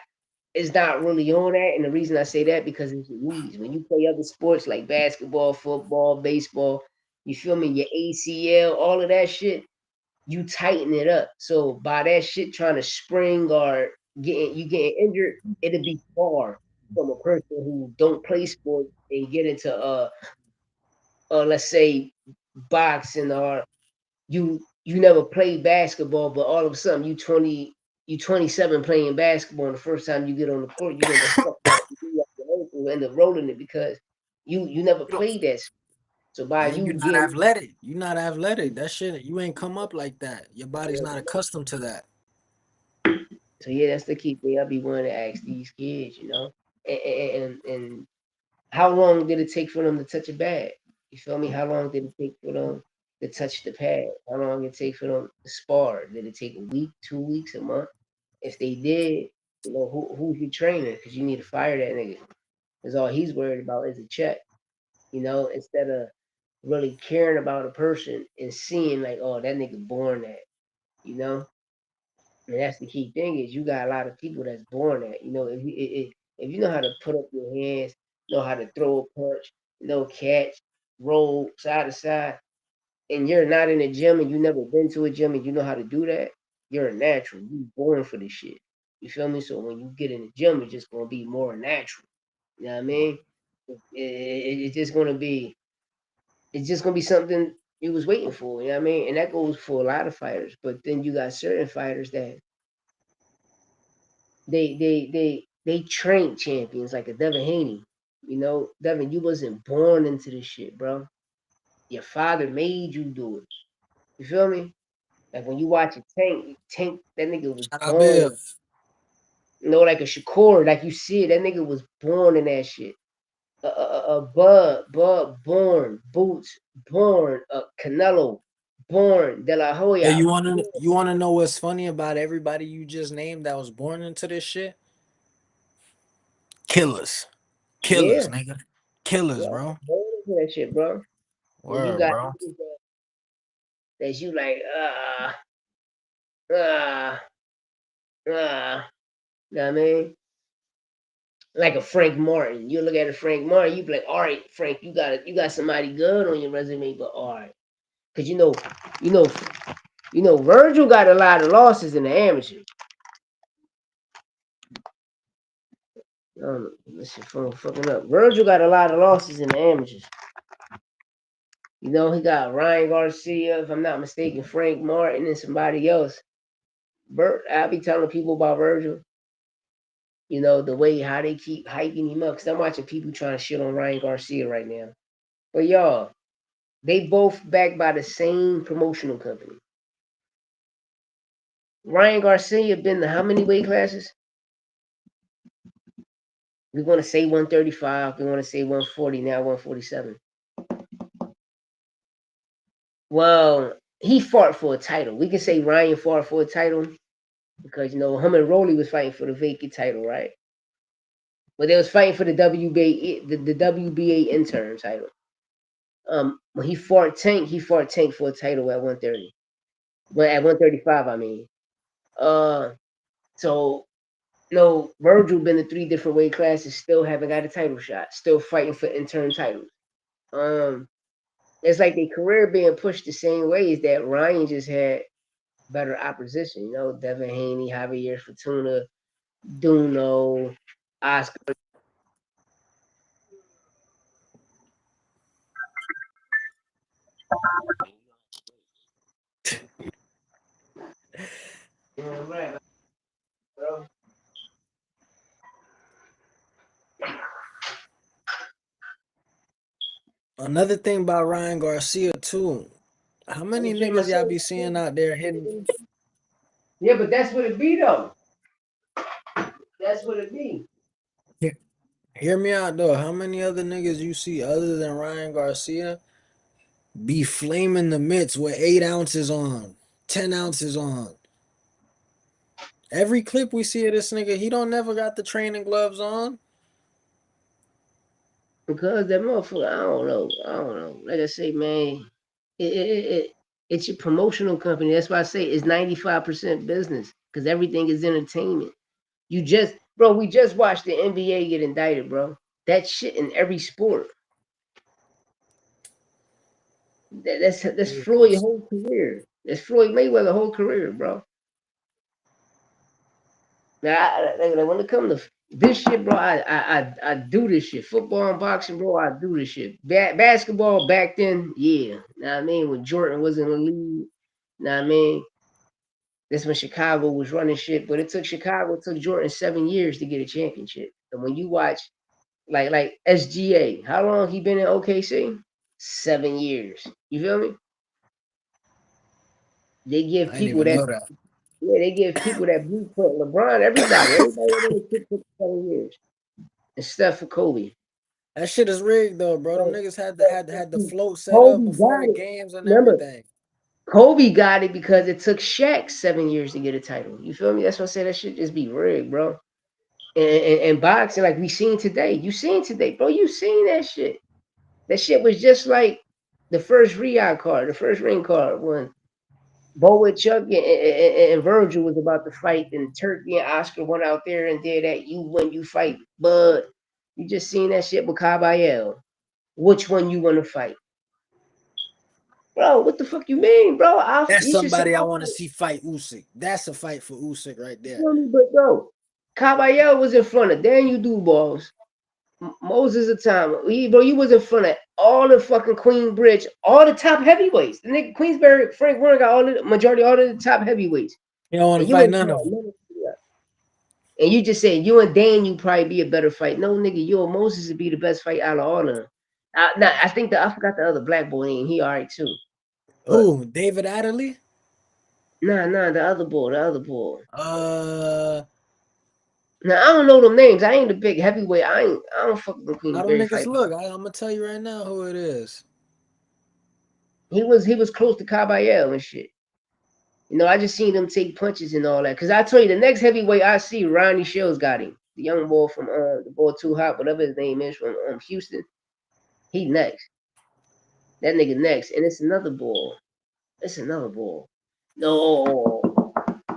really on that. And the reason I say that because it's your knees. When you play other sports like basketball, football, baseball, you feel me? Your ACL, all of that shit, you tighten it up. So by that shit trying to spring or getting injured, it'll be far from a person who don't play sports and get into let's say boxing, or you never played basketball, but all of a sudden you 27 playing basketball, and the first time you get on the court, you end up fucking up your ankle, you end up rolling it because you never
You don't,
played that. So by
and
you
you're not
getting
athletic. You're not athletic. That shit, you ain't come up like that. Your body's not accustomed to that.
so yeah, that's the key thing. I'll be wanting to ask these kids, and how long did it take for them to touch a bag? You feel me? How long did it take for them to touch the pad? How long did it take for them to spar? Did it take a week, 2 weeks, a month? If they did, who's your trainer? Because you need to fire that nigga. Because all he's worried about is a check. Instead of really caring about a person and seeing like, oh, that nigga born that. You know, and that's the key thing is you got a lot of people that's born that. If you know how to put up your hands, know how to throw a punch, catch, roll side to side, and you're not in a gym and you never been to a gym and you know how to do that, you're a natural. You born for this shit. You feel me? So when you get in the gym, it's just gonna be more natural. You know what I mean? It's just gonna be. It's just gonna be something you was waiting for. You know what I mean? And that goes for a lot of fighters. But then you got certain fighters that they train champions like a Devin Haney. Devin, you wasn't born into this shit, bro. Your father made you do it. You feel me? Like when you watch a Tank, that nigga was
Shout out
born.
Bill.
Like a Shakur, like you see it, that nigga was born in that shit. Bud, born. Boots, born. Canelo, born De La
Hey,
Hoya.
you wanna know what's funny about everybody you just named that was born into this shit? Killers. Killers,
Yeah,
nigga. Killers,
yeah,
bro.
born into that shit, bro. And you
Word,
got
bro.
niggas that you like, uh, know what I mean? Like a Frank Martin. You look at a Frank Martin, you be like, all right, Frank, you got somebody good on your resume, but all right. Cause you know, Virgil got a lot of losses in the amateur. This phone fucking up. Virgil got a lot of losses in the amateurs. You know, he got Ryan Garcia, if I'm not mistaken, Frank Martin, and somebody else. I be telling people about Virgil. You know, the way how they keep hyping him up. Because I'm watching people trying to shit on Ryan Garcia right now. But y'all, they both backed by the same promotional company. Ryan Garcia been to how many weight classes? We want to say 135. We want to say 140. Now 147. Well, he fought for a title. We can say Ryan fought for a title because him and Rolly was fighting for the vacant title, right? But they was fighting for the WBA the WBA interim title. When he fought Tank for a title at 130. Well, at 135, I mean. Uh, so no, Virgil been in 3 different weight classes, still haven't got a title shot, still fighting for interim titles. It's like their career being pushed the same way as that Ryan just had better opposition. Devin Haney, Javier Fortuna, Duno, Oscar. Right, bro.
Another thing about Ryan Garcia too. How
I'm
many
gonna drink
niggas y'all
myself.
be seeing out there hitting?
Yeah, but that's what it be though. That's what it be.
Hear me out though. How many other niggas you see other than Ryan Garcia be flaming the mitts with 8 ounces on, 10 ounces on? Every clip we see of this nigga, he don't never got the training gloves on.
Because that motherfucker, I don't know. Like I say, man, it's your promotional company. That's why I say it's 95% business because everything is entertainment. We just watched the NBA get indicted, bro. That shit in every sport. That's Floyd's whole career. That's Floyd Mayweather's whole career, bro. Now, when it comes to this shit, bro, I do this shit. Football and boxing, bro, I do this shit. Basketball back then, yeah. Know what I mean? When Jordan was in the league, know what I mean? That's when Chicago was running shit, but it took Jordan 7 years to get a championship. And when you watch like SGA, how long he been in OKC? 7 years. You feel me? They give
I didn't
people
even
that
know that.
yeah, they give people that blueprint. LeBron, everybody in the shit took 7 years. And Steph for Kobe.
That shit is rigged though, bro. Them
So,
niggas had the float set up
Kobe
before the
got it.
games and
Remember,
everything.
Kobe got it because it took Shaq 7 years to get a title. You feel me? That's what I say. That shit just be rigged, bro. And boxing, like we seen today. You seen today, bro. You seen that shit. That shit was just like the first Riyadh card, the first ring card when Bo with Chuck and Virgil was about to fight, and Turkey and Oscar went out there and did that. You win, you fight. But you just seen that shit with Caballero. Which one you want to fight? Bro, what the fuck you mean, bro?
That's
You should say,
somebody I
I'll
want to
fight.
see fight Usyk. That's a fight for Usyk right
You
there.
feel me? But bro, Caballero was in front of Daniel Dubois, Moses the time. Bro, you was in front of all the fucking Queenbridge, all the top heavyweights. The nigga Queensberry, Frank Warren got all the majority, all the top heavyweights.
You don't want
And
to
you
fight
ain't
none
fought
of them.
none of them. And you just said you and Daniel probably be a better fight. No, nigga, you and Moses would be the best fight out of all of them. I think I forgot the other black boy name. He all right too. But
Who? David Adderley?
nah, the other boy.
Uh,
Now I don't know them names. I ain't a big heavyweight. I don't fuck with the
how them
Queensberry
niggas
fight.
look? I'm gonna tell you right now who it is.
He was close to Caballero and shit. You know, I just seen him take punches and all that. Cause I tell you, the next heavyweight I see, Ronnie Shields got him. The young boy from the boy Too Hot, whatever his name is, from Houston. He next. That nigga next, and it's another boy. It's another boy. No,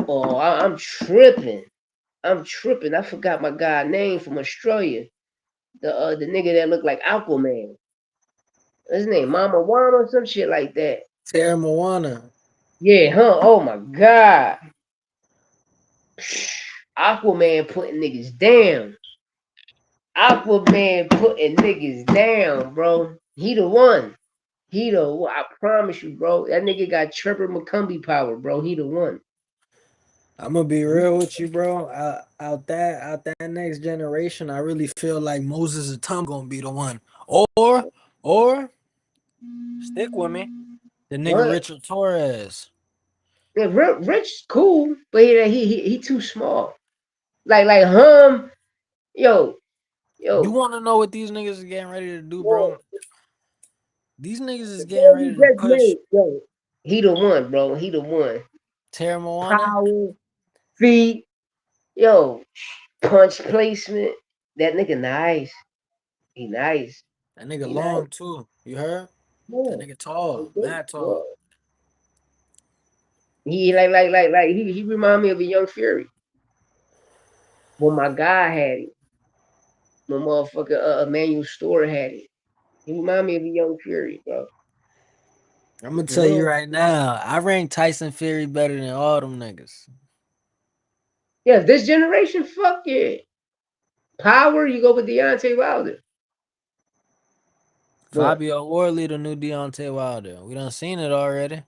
I'm tripping. I'm tripping. I forgot my guy name from Australia. The nigga that looked like Aquaman. His name Mama Wan or some shit like that.
Terra Moana.
Yeah, huh? Oh my god. Aquaman putting niggas down. Aquaman putting niggas down, bro. He the one. He the one. I promise you, bro. That nigga got Trevor McCumbee power, bro. He the one.
I'm gonna be real with you, bro. Out that next generation, I really feel like Moses Atum gonna be the one. Or stick with me, the nigga
What?
Richard Torres.
Yeah, Rich cool, but he too small. Like yo,
You
yo,
want to know what these niggas is getting ready to do,
yo,
bro? These niggas is
the
getting
boy he
ready to
just
push
made, yo, he the one, bro. He the one.
Terra Moana.
Power, feet, yo, punch placement. That nigga nice. He nice.
That nigga
He nice.
long too. You heard? That
Yeah.
nigga tall, mad
Yeah.
tall.
He like he remind me of a young Fury. When my guy had it. My motherfucker Emmanuel Store had it. He remind me of a young Fury, bro.
I'm gonna
For
tell you
real.
right now, I rank Tyson Fury better than all them niggas.
Yeah, this generation, fuck yeah. Power, you go with Deontay Wilder. But
FABIO Wardley, the new Deontay Wilder. We done seen it already.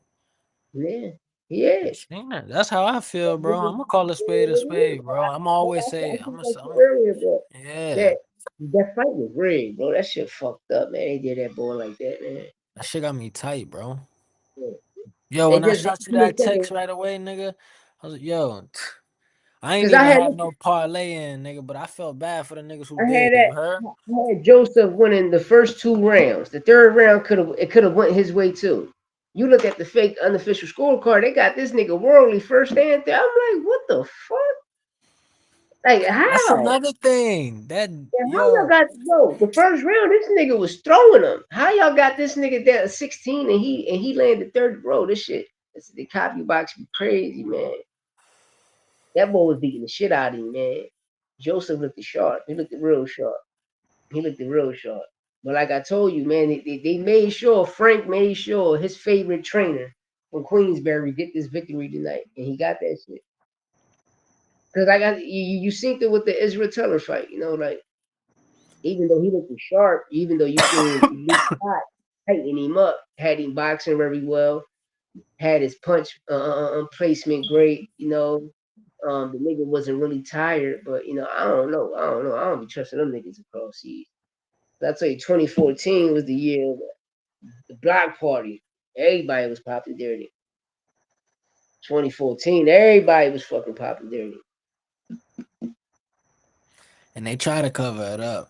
yeah, yeah.
We seen it. That's how I feel, bro. I'm gonna call a spade, bro. I'm always
I
say,
think I said earlier, bro,
yeah.
that fight was rigged, bro. That shit fucked up, man. They did that boy like that, man.
That shit got me tight, bro.
Yeah.
Yo,
They
when I
just
shot you
in a
that
second.
text right away, nigga, I was like, yo, I ain't
Cause I
even
had
have no parlay in, nigga, but I felt bad for the niggas who
I had
did.
that
You heard?
I had Joseph winning the first two rounds. The third round could have went his way too. You look at the fake unofficial scorecard, they got this nigga worldly first hand there. I'm like, what the fuck? Like
That's
how?
another thing. That
And how y'all
yo,
got the first round? This nigga was throwing them. How y'all got this nigga down 16 and he landed third? Bro, this shit. The copy box be crazy, man. That boy was beating the shit out of him, man. Joseph looked sharp. He looked real sharp. He looked real sharp. But like I told you, man, they made sure Frank made sure his favorite trainer from Queensberry get this victory tonight, and he got that shit. Cause I got you synced it with the Israel Teller fight, you know, like even though he looked sharp, even though you seen Luke Scott tighten him up, had him boxing very well, had his punch placement great, you know. The nigga wasn't really tired, but you know, I don't know. I don't be trusting them niggas across seas. I tell you, 2014 was the year of the block party. Everybody was popping dirty. 2014, everybody was fucking popping dirty.
and they try to cover it up.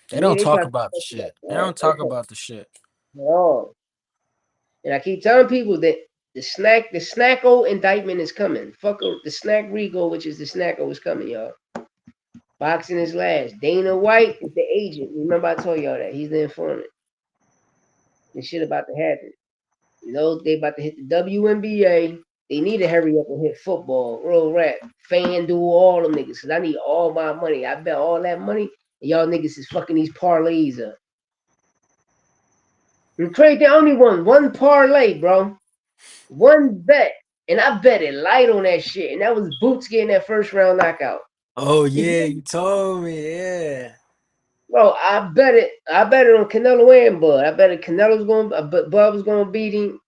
They
Yeah,
don't
they
talk
tried to
about the
fuck it up.
shit. They
Oh,
don't talk about the shit.
oh. And I keep telling people that the snacko indictment is coming. The snack Rigo, which is the snacko, is coming, y'all. Boxing is last. Dana White is the agent. Remember I told y'all that. He's the informant. This shit about to happen. You know, they about to hit the WNBA. They need to hurry up and hit football, real rap, FanDuel, all them niggas. Cause I need all my money. I bet all that money, and y'all niggas is fucking these parlays up. And Craig, they only won one parlay, bro. One bet. And I bet it light on that shit. And that was Boots getting that first round knockout.
Oh
You
yeah,
feel
you told me, yeah.
Bro, I bet it. I bet it on Canelo and Bud. I bet it Canelo's going. Bud was going to beat him.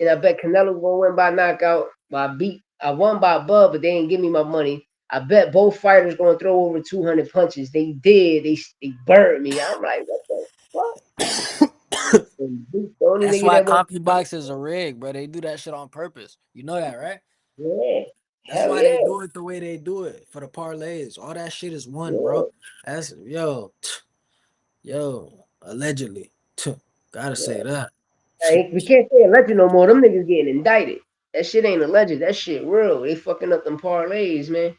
And I bet Canelo's going to win by knockout. I won by Bud, but they didn't give me my money. I bet both fighters going to throw over 200 punches. They did. They burned me. I'm like, what the fuck? And Boots, the only
That's
nigga
why
that went.
CompuBox are rigged, bro. They do that shit on purpose. You know that, right?
Yeah,
That's
hell
why they
yeah,
do it the way they do it for the parlays. All that shit is one,
yeah.
bro. That's yo, allegedly. Gotta say that.
We can't say alleged no more. Them niggas getting indicted. That shit ain't alleged. That shit real. They fucking up them parlays, man.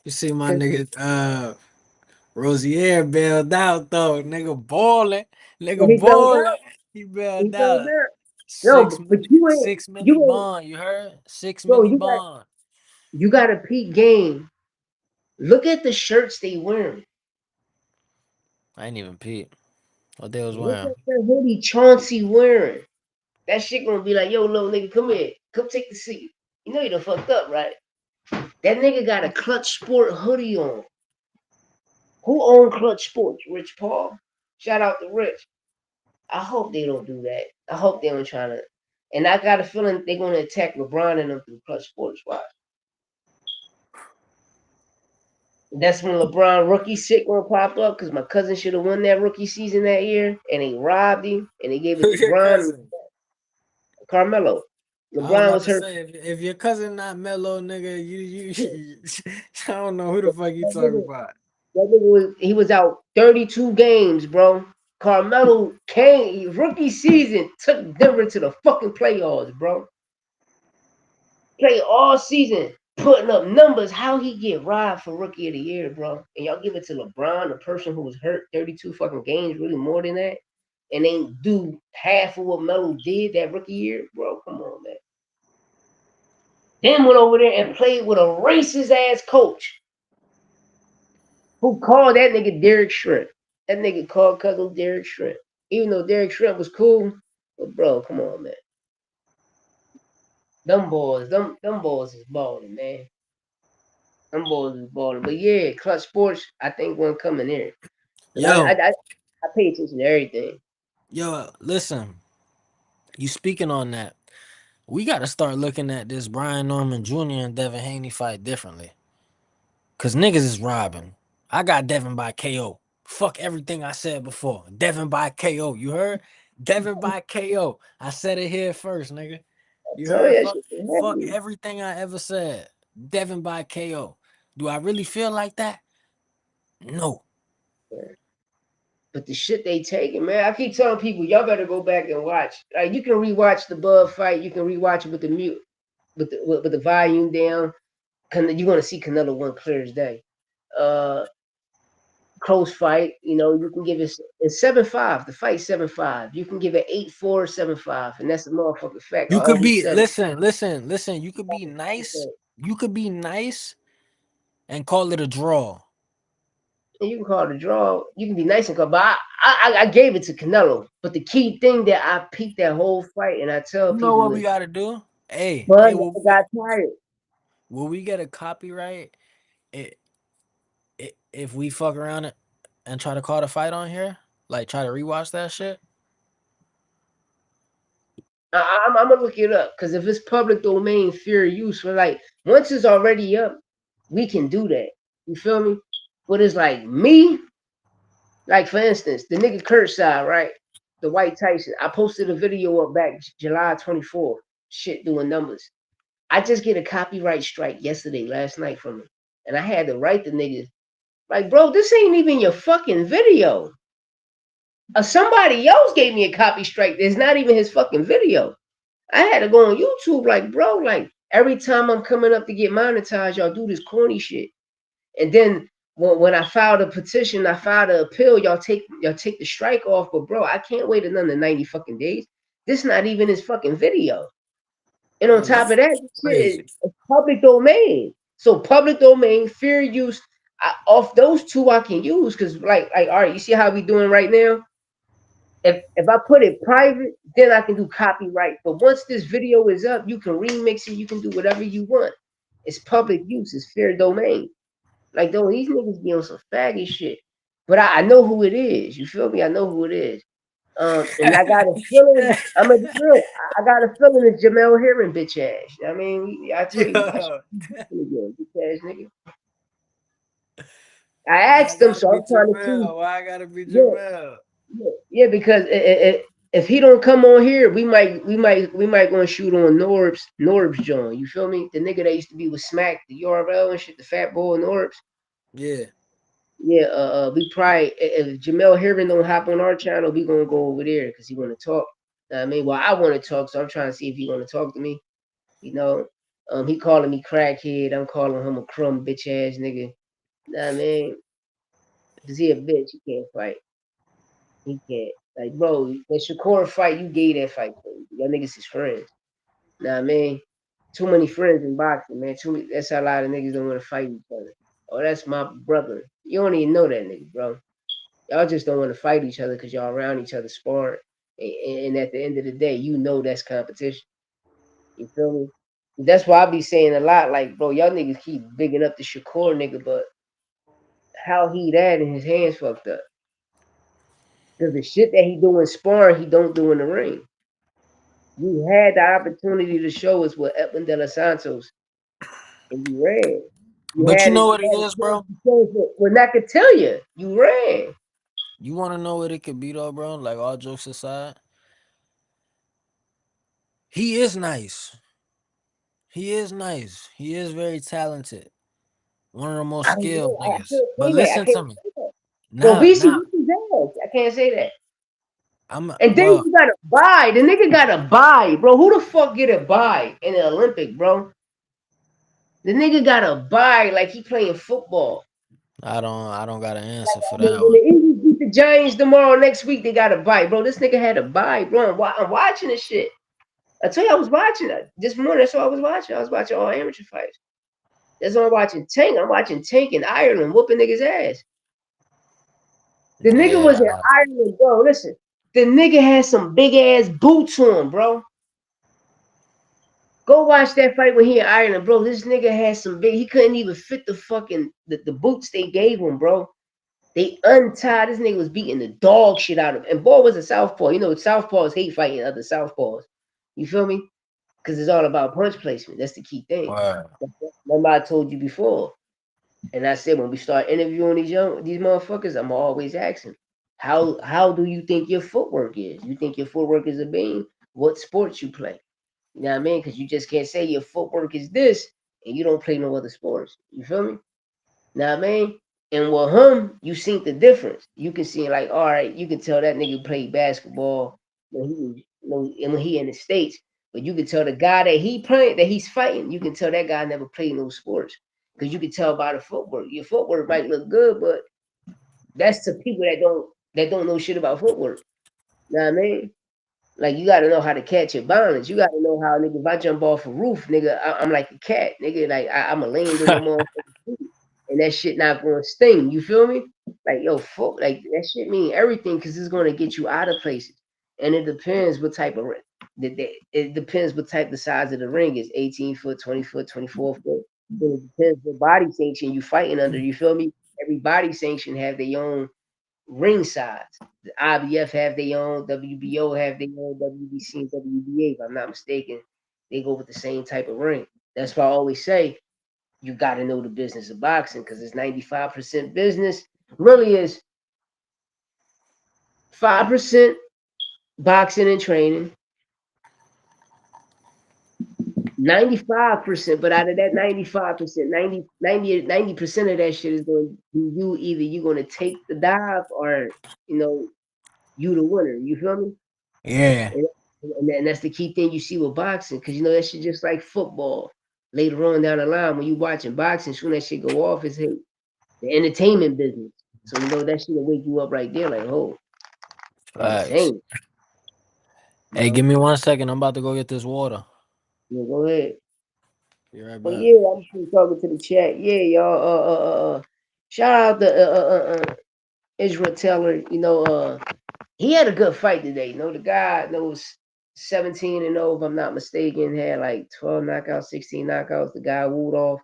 You see my nigga Rosier bailed out though. Nigga balling. Nigga
He fell
balling.
down.
He
He
bailed
fell
out.
down. No,
Six
but
milli,
you ain't.
6 milli
You ain't.
bond. You heard? Six
Bro,
milli bond.
you got a peak game. Look at the shirts they wearing.
I ain't even peep what they was
Look
wearing.
at the hoodie Chauncey wearing. That shit gonna be like, yo, little nigga, come here. Come take the seat. You know you done fucked up, right? That nigga got a Clutch Sport hoodie on. Who owned Clutch Sports? Rich Paul? Shout out to Rich. I hope they don't do that. I hope they don't try to. And I got a feeling they're gonna attack LeBron and them through Clutch Sports. Watch. That's when LeBron rookie shit gonna pop up because my cousin should have won that rookie season that year, and they robbed him and they gave it to
Who's your
Bron and
cousin?
Carmelo.
I was
LeBron
about
was
to
hurt.
say if your cousin not mellow, nigga, you I don't know who the fuck you
That
talking
nigga,
about.
that nigga was out 32 games, bro. Carmelo came rookie season, took Denver to the fucking playoffs, bro. Play all season, putting up numbers. How he get robbed for rookie of the year, bro? And y'all give it to LeBron, the person who was hurt 32 fucking games, really more than that, and ain't do half of what Melo did that rookie year, bro. Come on, man. Then went over there and played with a racist ass coach who called that nigga Derek Shrimp. That nigga called Cousin Derek Shrimp. Even though Derek Shrimp was cool, but bro, come on, man. Them boys is balling, man. Them boys is balling. But yeah, Clutch Sports, I think one coming there. Cause
Yo,
I pay attention to everything.
yo, listen. You speaking on that? We got to start looking at this Brian Norman Jr. and Devin Haney fight differently. Cause niggas is robbing. I got Devin by KO. Fuck everything I said before. Devin by KO. You heard? Devin by KO. I said it here first, nigga.
I
You
tell you
heard?
that
Fuck,
shit is
fuck
heavy.
everything I ever said. Devin by KO. Do I really feel like that? No.
But the shit they taking, man, I keep telling people, y'all better go back and watch. Like you can rewatch the Bud fight, you can rewatch it with the mute, with the volume down. You're gonna see Canelo one clear as day. Uh, Close fight, you know, you can give it it's 7-5. The fight 7-5. You can give it 8-4, 7-5, and that's a motherfucking fact. I
You could
always
be
said it.
listen. You could be nice. You could be nice and call it a draw.
And you can call it a draw. You can be nice and call, but I gave it to Canelo. But the key thing that I peaked that whole fight, and I tell
You know
people
what we
is,
gotta do?
Bud
Hey,
got tired.
will we get a copyright i- if we fuck around it and try to call the fight on here? Like try to rewatch that shit?
I'm gonna look it up because if it's public domain, fair use, for like once it's already up, we can do that. You feel me? But it's like me, like for instance, the nigga Kurtzside, right? The White Tyson. I posted a video up back July 24th. Shit doing numbers. I just get a copyright strike yesterday, last night from him. And I had to write the niggas. Like, bro, this ain't even your fucking video. Somebody else gave me a copy strike. It's not even his fucking video. I had to go on YouTube, like, bro, like every time I'm coming up to get monetized, y'all do this corny shit. And then when I filed a petition, I filed an appeal, y'all take the strike off. But bro, I can't wait another 90 fucking days. This not even his fucking video. And on
That
top of
is
that, this shit
crazy.
is public domain. So public domain, fair use. Off those two, I can use because like all right, you see how we doing right now. If I put it private, then I can do copyright. But once this video is up, you can remix it. You can do whatever you want. It's public use. It's fair domain. Like though these niggas be on some faggot shit. But I know who it is. You feel me? I know who it is. And I got a feeling. I'm a real. I got a feeling it's Jamel Herring, bitch ass. I mean, I tell you, watch
Yo,
again, bitch ass nigga. I
why I
asked him,
gotta
so
be
I'm trying to see.
Jamel? Why I gotta be
Yeah,
Jamel?
yeah, because if he don't come on here, we might gonna shoot on Norb's John. You feel me? The nigga that used to be with Smack, the URL and shit, the fat boy Norbs.
Yeah.
Yeah, we probably if Jamel Herring don't hop on our channel, we gonna go over there because he want to talk. I mean, well, I want to talk, so I'm trying to see if he want to talk to me. You know, he calling me crackhead. I'm calling him a crumb bitch ass nigga. I mean, cause he a bitch. He can't fight. He can't. Like, bro, that Shakur fight, you gave that fight. Bro. Y'all niggas is friends. Nah, I mean, too many friends in boxing, man. Too many, that's how a lot of niggas don't want to fight each other. Oh, that's my brother. You don't even know that nigga, bro. Y'all just don't want to fight each other because y'all around each other sparring. And at the end of the day, you know that's competition. You feel me? That's why I be saying a lot, like, bro, y'all niggas keep bigging up the Shakur nigga, but how he that and his hands fucked up? Because the shit that he do in sparring, he don't do in the ring. You had the opportunity to show us what Edwin De Los Santos and you ran. You
But
had
you
it.
know
You
what it
had a
is,
chance
bro?
to show us what I could tell you. You ran.
You want to know what it could be, though, bro? Like, all jokes aside, he is nice. He is nice. He is very talented. One of the most
I don't
skilled
know. I
niggas.
can't
But
say that. I
listen
can't
to me.
say that. Bro,
Now,
BC
now,
whooped his ass. I can't say that.
I'm,
And then
bro,
you gotta buy. The nigga gotta buy, bro. Who the fuck get a buy in the Olympic, bro? The nigga gotta buy like he playing football.
I don't got an answer for
Like
that
when
one.
the Eagles beat the Giants tomorrow, next week, they gotta buy, bro. This nigga had a buy, bro. I'm watching this shit. I tell you, I was watching it this morning. That's what I was watching. I was watching all amateur fights. That's what I'm watching. Tank. I'm watching Tank in Ireland whooping niggas ass. The nigga was
Yeah,
in Ireland, bro. Listen, the nigga had some big ass boots on, bro. Go watch that fight when he in Ireland, bro. This nigga had some big. He couldn't even fit the fucking the boots they gave him, bro. They untied. This nigga was beating the dog shit out of him. And boy was a southpaw. You know, southpaws hate fighting other southpaws. You feel me? Because it's all about punch placement. That's the key thing.
word.
Remember I told you before. And I said when we start interviewing these motherfuckers, I'm always asking, how do you think your footwork is? You think your footwork is a beam? What sports you play? You know what I mean? Because you just can't say your footwork is this and you don't play no other sports. You feel me? Know what I mean? And with him, you seen the difference. You can see like, all right, you can tell that nigga played basketball when he was, and when he in the States. But you can tell the guy that he playing, that he's fighting, you can tell that guy never played no sports. Because you can tell by the footwork. Your footwork might look good, but that's to people that don't know shit about footwork. Know what I mean? Like you gotta know how to catch your balance. You gotta know how nigga if I jump off a roof, nigga, I'm like a cat, nigga. Like I'm a land on the motherfucking feet. And that shit not gonna sting. You feel me? Like yo, fuck, like that shit mean everything because it's gonna get you out of places. And it depends what type of ring. It depends what type the size of the ring is. 18 foot, 20 foot, 24 foot. Then it depends what body sanction you fighting under. You feel me? Every body sanction have their own ring size. The IBF have their own, WBO have their own, WBC and WBA. If I'm not mistaken, they go with the same type of ring. That's why I always say you got to know the business of boxing because it's 95% business. Really is 5% boxing and training, 95%. But out of that 95%, 90% of that shit is going to be you. Either you're going to take the dive or, you know, you the winner. You feel me?
Yeah.
And that's the key thing you see with boxing, because you know that shit just like football. Later on down the line, when you watching boxing, soon that shit go off, it's hey, the entertainment business. So you know that shit will wake you up right there, like oh,
Facts.
entertainment. You
Hey, give
know,
me 1 second. I'm about to go get this water.
yeah, go ahead.
Be right
But
back.
yeah, I'm just talking to the chat. Yeah, y'all. Shout out to Israel Taylor. You know, he had a good fight today. You know, the guy knows 17-0, if I'm not mistaken, had like 12 knockouts, 16 knockouts. The guy Woodall.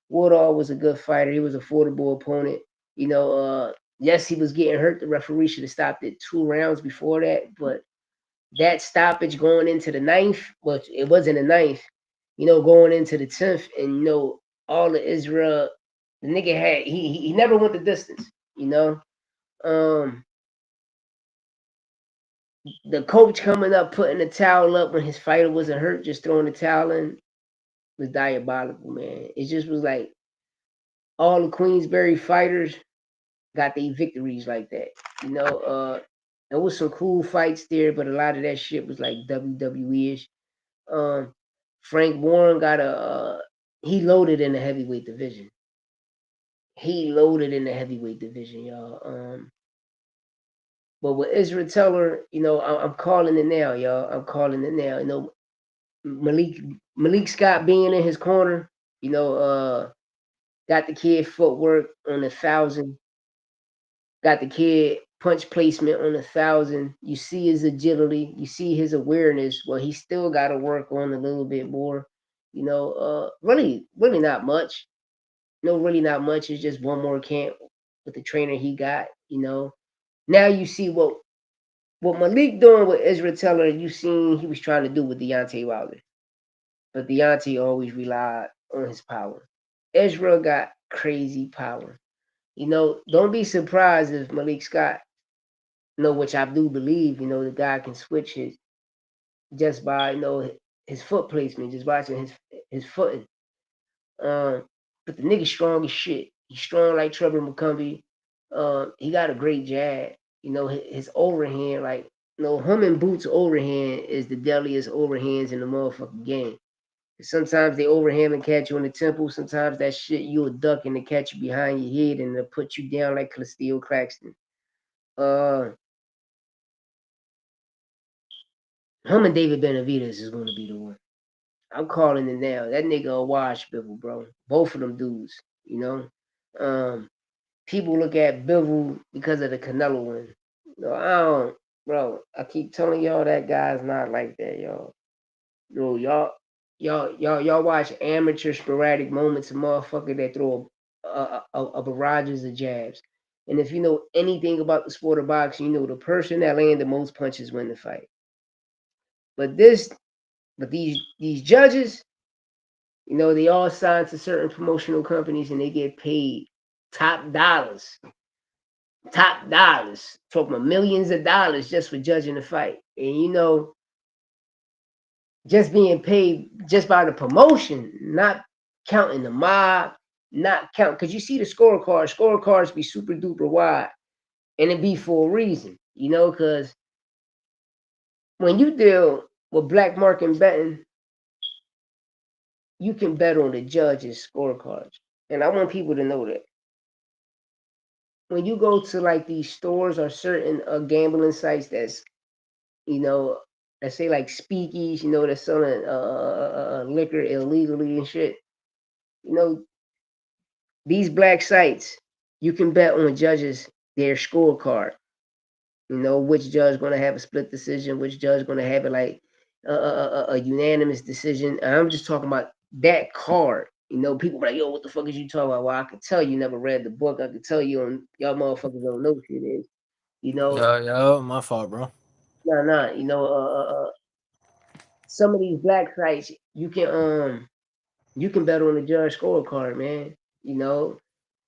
Woodall was a good fighter. He was a affordable opponent. You know, yes, he was getting hurt. The referee should have stopped it 2 rounds before that, but that stoppage going into the ninth, well, it wasn't the ninth, you know, going into the 10th, and you know, all the Israel, the nigga had he never went the distance, you know. Um the coach coming up, putting the towel up when his fighter wasn't hurt, just throwing the towel in was diabolical, man. It just was like all the Queensberry fighters. got their victories like that. You know, there was some cool fights there, but a lot of that shit was like WWE-ish. Um, Frank Warren got he loaded in the heavyweight division. He loaded in the heavyweight division, y'all. But with Israel Teller, you know, I'm calling it now, y'all. I'm calling it now. You know, Malik Scott being in his corner, you know, got the kid footwork on 1,000, got the kid punch placement on 1,000. You see his agility, you see his awareness. Well, he still got to work on a little bit more. You know, really not much. No, really not much. It's just one more camp with the trainer he got. You know, now you see what Malik doing with Israel Teller. You seen he was trying to do with Deontay Wilder, but Deontay always relied on his power. Israel got crazy power. You know, don't be surprised if Malik Scott, you know, which I do believe, you know, the guy can switch his just by, you know, his foot placement, just watching his footing. Um, but the nigga strong as shit. He's strong like Trevor McCumbee. He got a great jab. You know, his overhand, like, you know, him and Boots' overhand is the deadliest overhands in the motherfucking game. Sometimes they overhand and catch you on the temple. Sometimes that shit you'll duck and they catch you behind your head and they'll put you down like Castile Claxton. Uh, him and David Benavidez is going to be the one. I'm calling it now. That nigga a wash, Bivol, bro. Both of them dudes, you know. People look at Bivol because of the Canelo one. No, I don't, bro. I keep telling y'all that guy's not like that, y'all. Yo, y'all watch amateur sporadic moments of motherfucker that throw a barrages of jabs. And if you know anything about the sport of boxing, you know the person that land the most punches win the fight. But these judges, you know, they all signed to certain promotional companies and they get paid top dollars, top dollars, talking about millions of dollars just for judging the fight. And you know, just being paid just by the promotion, not counting the mob, not count because you see the scorecards. Scorecards be super duper wide, and it be for a reason, you know. Because when you deal with black market betting, you can bet on the judges' scorecards, and I want people to know that when you go to like these stores or certain gambling sites that's, you know, let's say like speakeasies, you know, that's selling liquor illegally and shit. You know, these black sites, you can bet on judges their scorecard. You know which judge going to have a split decision, which judge going to have it like a unanimous decision. And I'm just talking about that card. You know, people be like, yo, what the fuck is you talking about? Well, I could tell you never read the book. I could tell you on y'all motherfuckers don't know shit is. You know,
Yo, my fault, bro.
nah. You know, some of these black sites, you can bet on the judge scorecard, man. You know,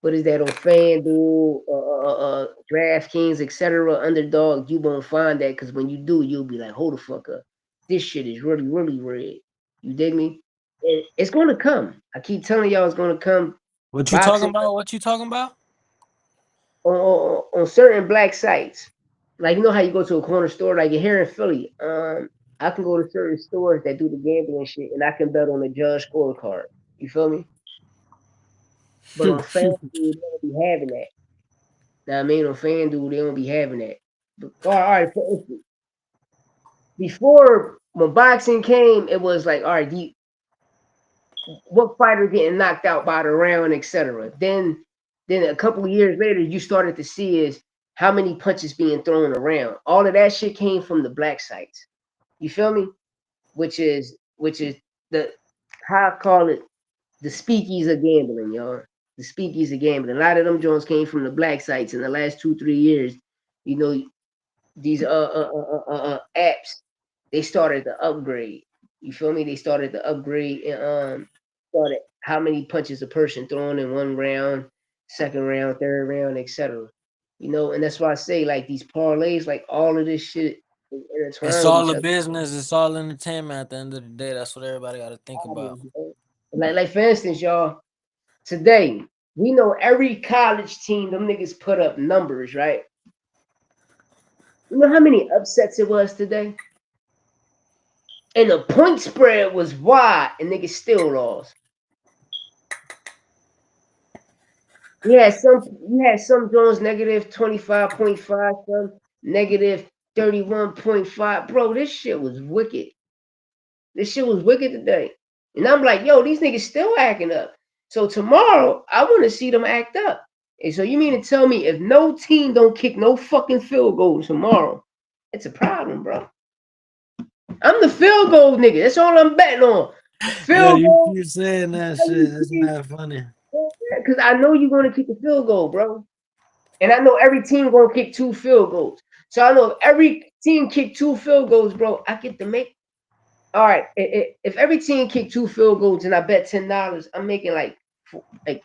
what is that on FanDuel, DraftKings, etc. Underdog, you won't find that because when you do, you'll be like, hold the fuck up. This shit is really, really red. You dig me? It's gonna come. I keep telling y'all it's gonna come.
What you talking
Boxing
about? What you talking about?
on certain black sites. Like you know how you go to a corner store, like here in Philly. I can go to certain stores that do the gambling shit, and I can bet on the judge scorecard. You feel me? But on FanDuel, they don't be having that. Now, I mean, on FanDuel, they don't be having that. But, all right, for instance, before when boxing came, it was like, all right, what fighter getting knocked out by the round, etc. Then a couple of years later, you started to see is how many punches being thrown around. All of that shit came from the black sites. You feel me? Which is the how I call it the speakeasies of gambling, y'all. The speakeasies of gambling. A lot of them Jones came from the black sites in the last 2-3 years. You know, these apps, they started to upgrade. You feel me? They started to upgrade and started how many punches a person throwing in one round, second round, third round, etc. You know, and that's why I say like these parlays, like all of this shit is
It's
intertwined with
all
each
a
other.
business. It's all entertainment. At the end of the day, that's what everybody got to think
All
about.
this, you know? Like for instance, y'all, today We know every college team, them niggas put up numbers, right? You know how many upsets it was today? And the point spread was wide, and niggas still lost. You had some Jones negative 25.5, some negative 31.5. Bro, this shit was wicked. This shit was wicked today. And I'm like, yo, these niggas still acting up. So tomorrow, I want to see them act up. And so you mean to tell me if no team don't kick no fucking field goal tomorrow, it's a problem, bro. I'm the field goal nigga. That's all I'm betting on. A
Yeah,
field
you
goal.
keep saying that shit. It's not funny.
Because I know you're going to kick a field goal, bro. And I know every team going to kick 2 field goals. So I know if every team kick 2 field goals, bro, I get to make. All right, if every team kick 2 field goals and I bet $10, I'm making like a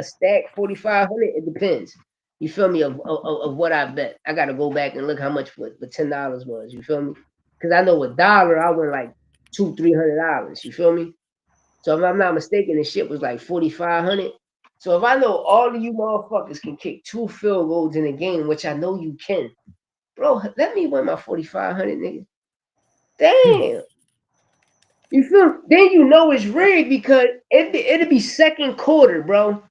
stack 4,500. It depends. You feel me? Of what I bet. I got to go back and look how much for the $10 was. You feel me? Because I know $1, I win like $200-300. You feel me? So if I'm not mistaken, the shit was like 4,500. So if I know all of you motherfuckers can kick 2 field goals in a game, which I know you can, bro, let me win my 4,500, nigga. Damn. You feel? Then you know it's rigged because it'd be second quarter, bro.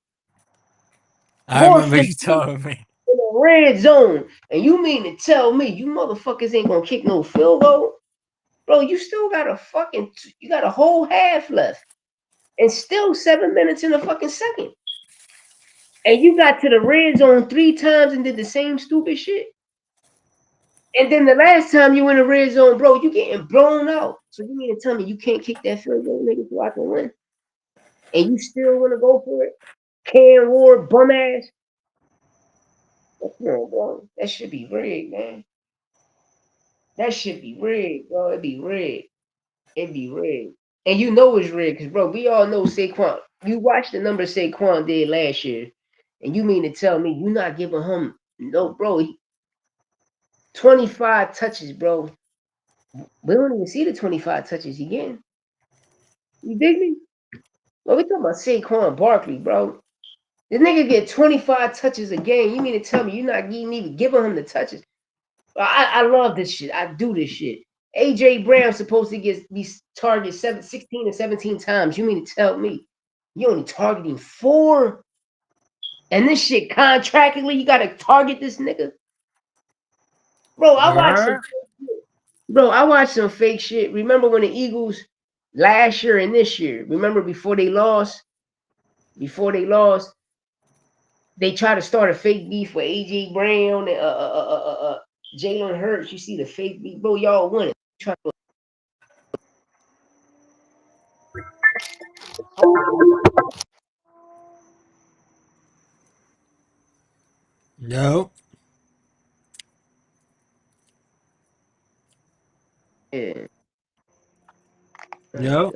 I
Fourth
remember
and
you told me.
in the red zone, and you mean to tell me you motherfuckers ain't gonna kick no field goal, bro? You still got you got a whole half left, and still 7 minutes in the fucking second, and you got to the red zone 3 times and did the same stupid shit. And then the last time you in the red zone, bro, you getting blown out. So you mean to tell me you can't kick that field goal, nigga, so I can win? And you still want to go for it? Can Ward bum ass? Come on, bro. That should be rigged, man. That should be rigged, bro. It'd be rigged. It'd be rigged. And you know it's rigged, because, bro, we all know Saquon. You watched the number Saquon did last year, and you mean to tell me you not giving him no, bro? 25 touches, bro. We don't even see the 25 touches he getting. You dig me? Well, we talking about Saquon Barkley, bro. This nigga get 25 touches a game. You mean to tell me you're not even giving him the touches? I love this shit. I do this shit. AJ Brown's supposed to be targeted 16 and 17 times. You mean to tell me you only targeting 4? And this shit contractually, you gotta target this nigga? Bro, I watched some fake shit. Remember when the Eagles last year and this year? Remember before they lost? They try to start a fake beef with AJ Brown and Jalen Hurts. You see the fake beef, bro. Y'all won it.
Yo.
Yeah.
Yo.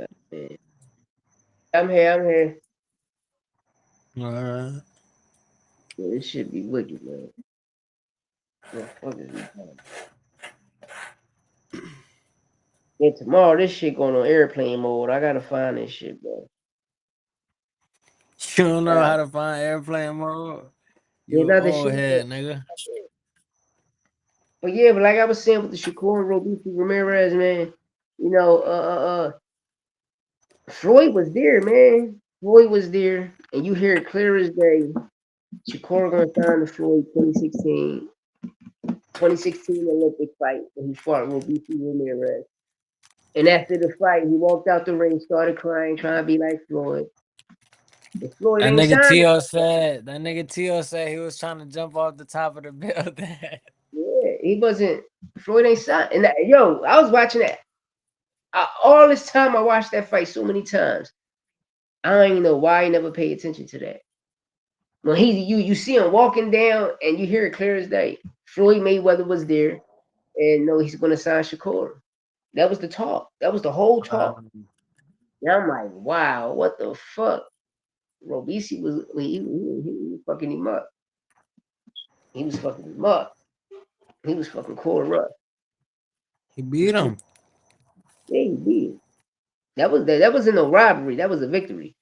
I'm here.
All right.
Yeah, this should be wicked, man. Yeah, tomorrow this shit going on airplane mode. I gotta find this shit, bro.
You don't know how to find airplane mode?
Yeah,
You an
another
old
shit.
head, nigga.
But yeah, but like I was saying with the Shakur and Robusto Ramirez, man, you know, Floyd was there, man. Floyd was there, and you hear it clear as day. Shakur gonna sign the Floyd 2016 Olympic fight when he fought Robusto Ramirez. And after the fight, he walked out the ring, started crying, trying to be like Floyd. But Floyd
That
ain't
nigga
signed it.
T.O. said he was trying to jump off the top of the building.
Yeah, he wasn't. Floyd ain't signed. And yo, I was watching that. All this time, I watched that fight so many times. I don't even know why I never paid attention to that. When you see him walking down and you hear it clear as day. Floyd Mayweather was there, and no, he's gonna sign Shakur. That was the talk. That was the whole talk. And I'm like, wow, what the fuck? Robisi was fucking him up. He was fucking him up. He was fucking Cora Rush.
He beat him.
Yeah, he did. That wasn't no robbery. That was a victory.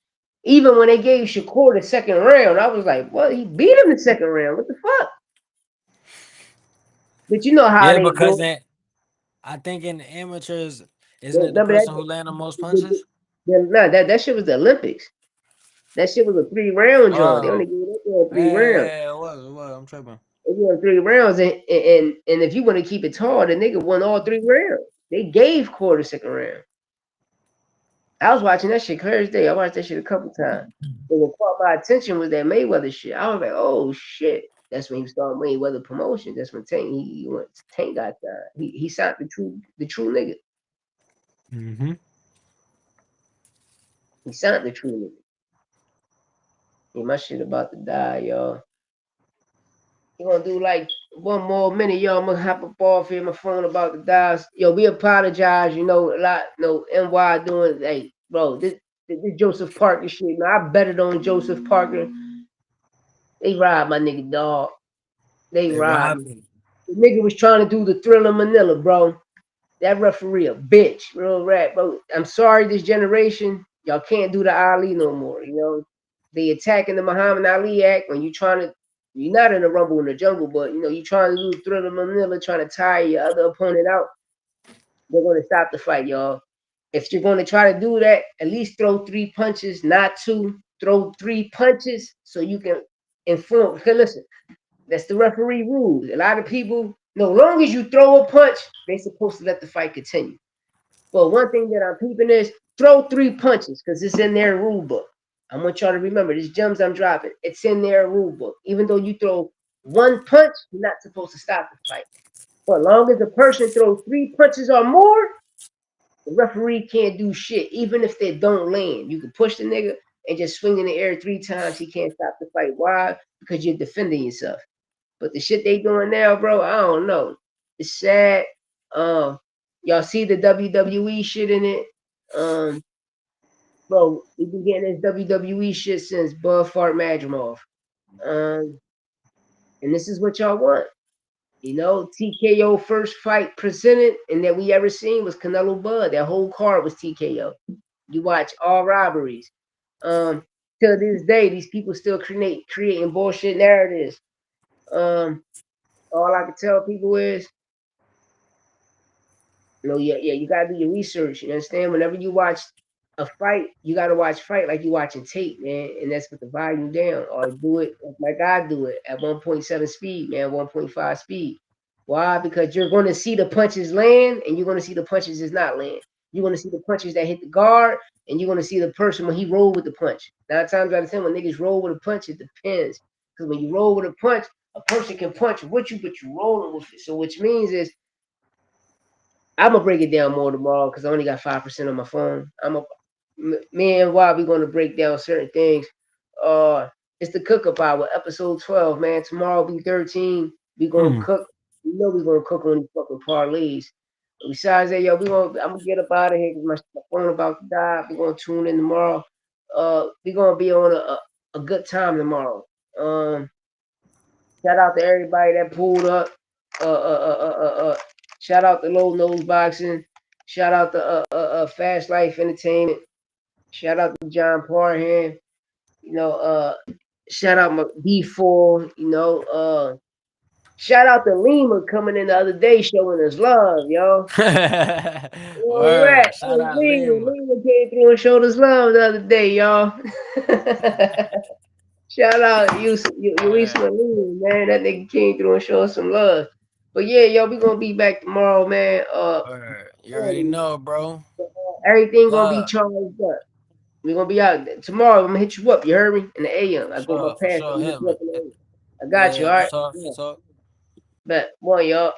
Even when they gave Shakur the second round, I was like, well, he beat him the second round. What the fuck? But you know how
Yeah,
they
because
do.
then I think in the amateurs, isn't it the
Remember that?
person who land the most punches?
Nah, that shit was the Olympics. That shit was a 3 round joint. They only
Oh,
gave that joint 3 rounds.
yeah, it was. I'm tripping.
They won 3 rounds, and if you want to keep it tall, the nigga won all 3 rounds. They gave quarter second round. I was watching that shit clear as day. I watched that shit a couple times. But what caught my attention was that Mayweather shit. I was like, oh shit. That's when he started Mayweather promotion. That's when he went Tank got signed. He signed the true nigga.
Mm-hmm.
He signed the true nigga. Yeah, my shit about to die, y'all. You gonna do like one more minute, y'all. I'm gonna hop up off here. My phone about to die. Yo, we apologize. You know a lot. NY doing. Hey, bro, this Joseph Parker shit. Man, I betted on Joseph Parker. They robbed my nigga, dog. They
They
robbed
robbed
me.
me.
The nigga was trying to do the Thriller Manila, bro. That referee a bitch, real rap, bro. I'm sorry, this generation, y'all can't do the Ali no more. You know, they attacking the Muhammad Ali Act when you trying to. You're not in the rumble in the jungle, but you know you trying to do Thriller Manila, trying to tire your other opponent out. They're going to stop the fight, y'all. If you're going to try to do that, at least throw 3 punches, not two. Throw 3 punches so you can inform. Because listen, that's the referee rules. A lot of people, no long as you throw a punch, they're supposed to let the fight continue. But one thing that I'm peeping is throw 3 punches because it's in their rule book. I want y'all to remember these gems I'm dropping. It's in their rule book. Even though you throw 1 punch, you're not supposed to stop the fight. But as long as the person throws 3 punches or more, the referee can't do shit. Even if they don't land, you can push the nigga and just swing in the air 3 times. He can't stop the fight. Why? Because you're defending yourself. But the shit they doing now, bro, I don't know. It's sad. Um, y'all see the WWE shit in it. Um, bro, we've been getting this WWE shit since Bud Fart Madrimov. Um, and this is what y'all want. You know, TKO first fight presented and that we ever seen was Canelo Bud. That whole card was TKO. You watch all robberies. Um, till this day, these people still creating bullshit narratives. Um, all I can tell people is no, yeah, you gotta do your research. You understand? Whenever you watch a fight, you gotta watch fight like you watching tape, man. And that's with the volume down, or do it like I do it at 1.7 speed, man, 1.5 speed. Why? Because you're gonna see the punches land, and you're gonna see the punches is not land. You're gonna see the punches that hit the guard, and you're gonna see the person when he roll with the punch. 9 times out of 10, when niggas roll with a punch, it depends. Because when you roll with a punch, a person can punch with you, but you rolling with it. So which means is I'm gonna break it down more tomorrow because I only got 5% on my phone. Me and Why we gonna break down certain things. It's the cook up hour, episode 12, man. Tomorrow be 13. We gonna
Hmm.
cook. You know we gonna cook on these fucking parlays. But besides that, yo, I'm gonna get up out of here because my phone about to die. We gonna tune in tomorrow. We gonna be on a good time tomorrow. Um, Shout out to everybody that pulled up. Shout out to Low Nose Boxing. Shout out to Fast Life Entertainment. Shout out to John Parham. You know, shout out my B4. Shout out to Lima coming in the other day showing us love, yo. All right.
Word. Shout out Lima.
Lima came through and showed us love the other day, y'all. Shout out Yusuf
Word.
Lima, man. That nigga came through and showed us some love. But yeah, yo, we gonna be back tomorrow, man.
Word. You already
Early.
know, bro.
Everything gonna be
Love.
charged up. We gonna be out tomorrow. I'm gonna hit you up. You heard me in the AM.
For
I go my
sure. For
past. I'm
sure.
gonna hit
Hit
you
me.
up in the AM. I got you.
Yeah,
All
for
right.
sure. For
Yeah.
sure.
Bet. One, y'all.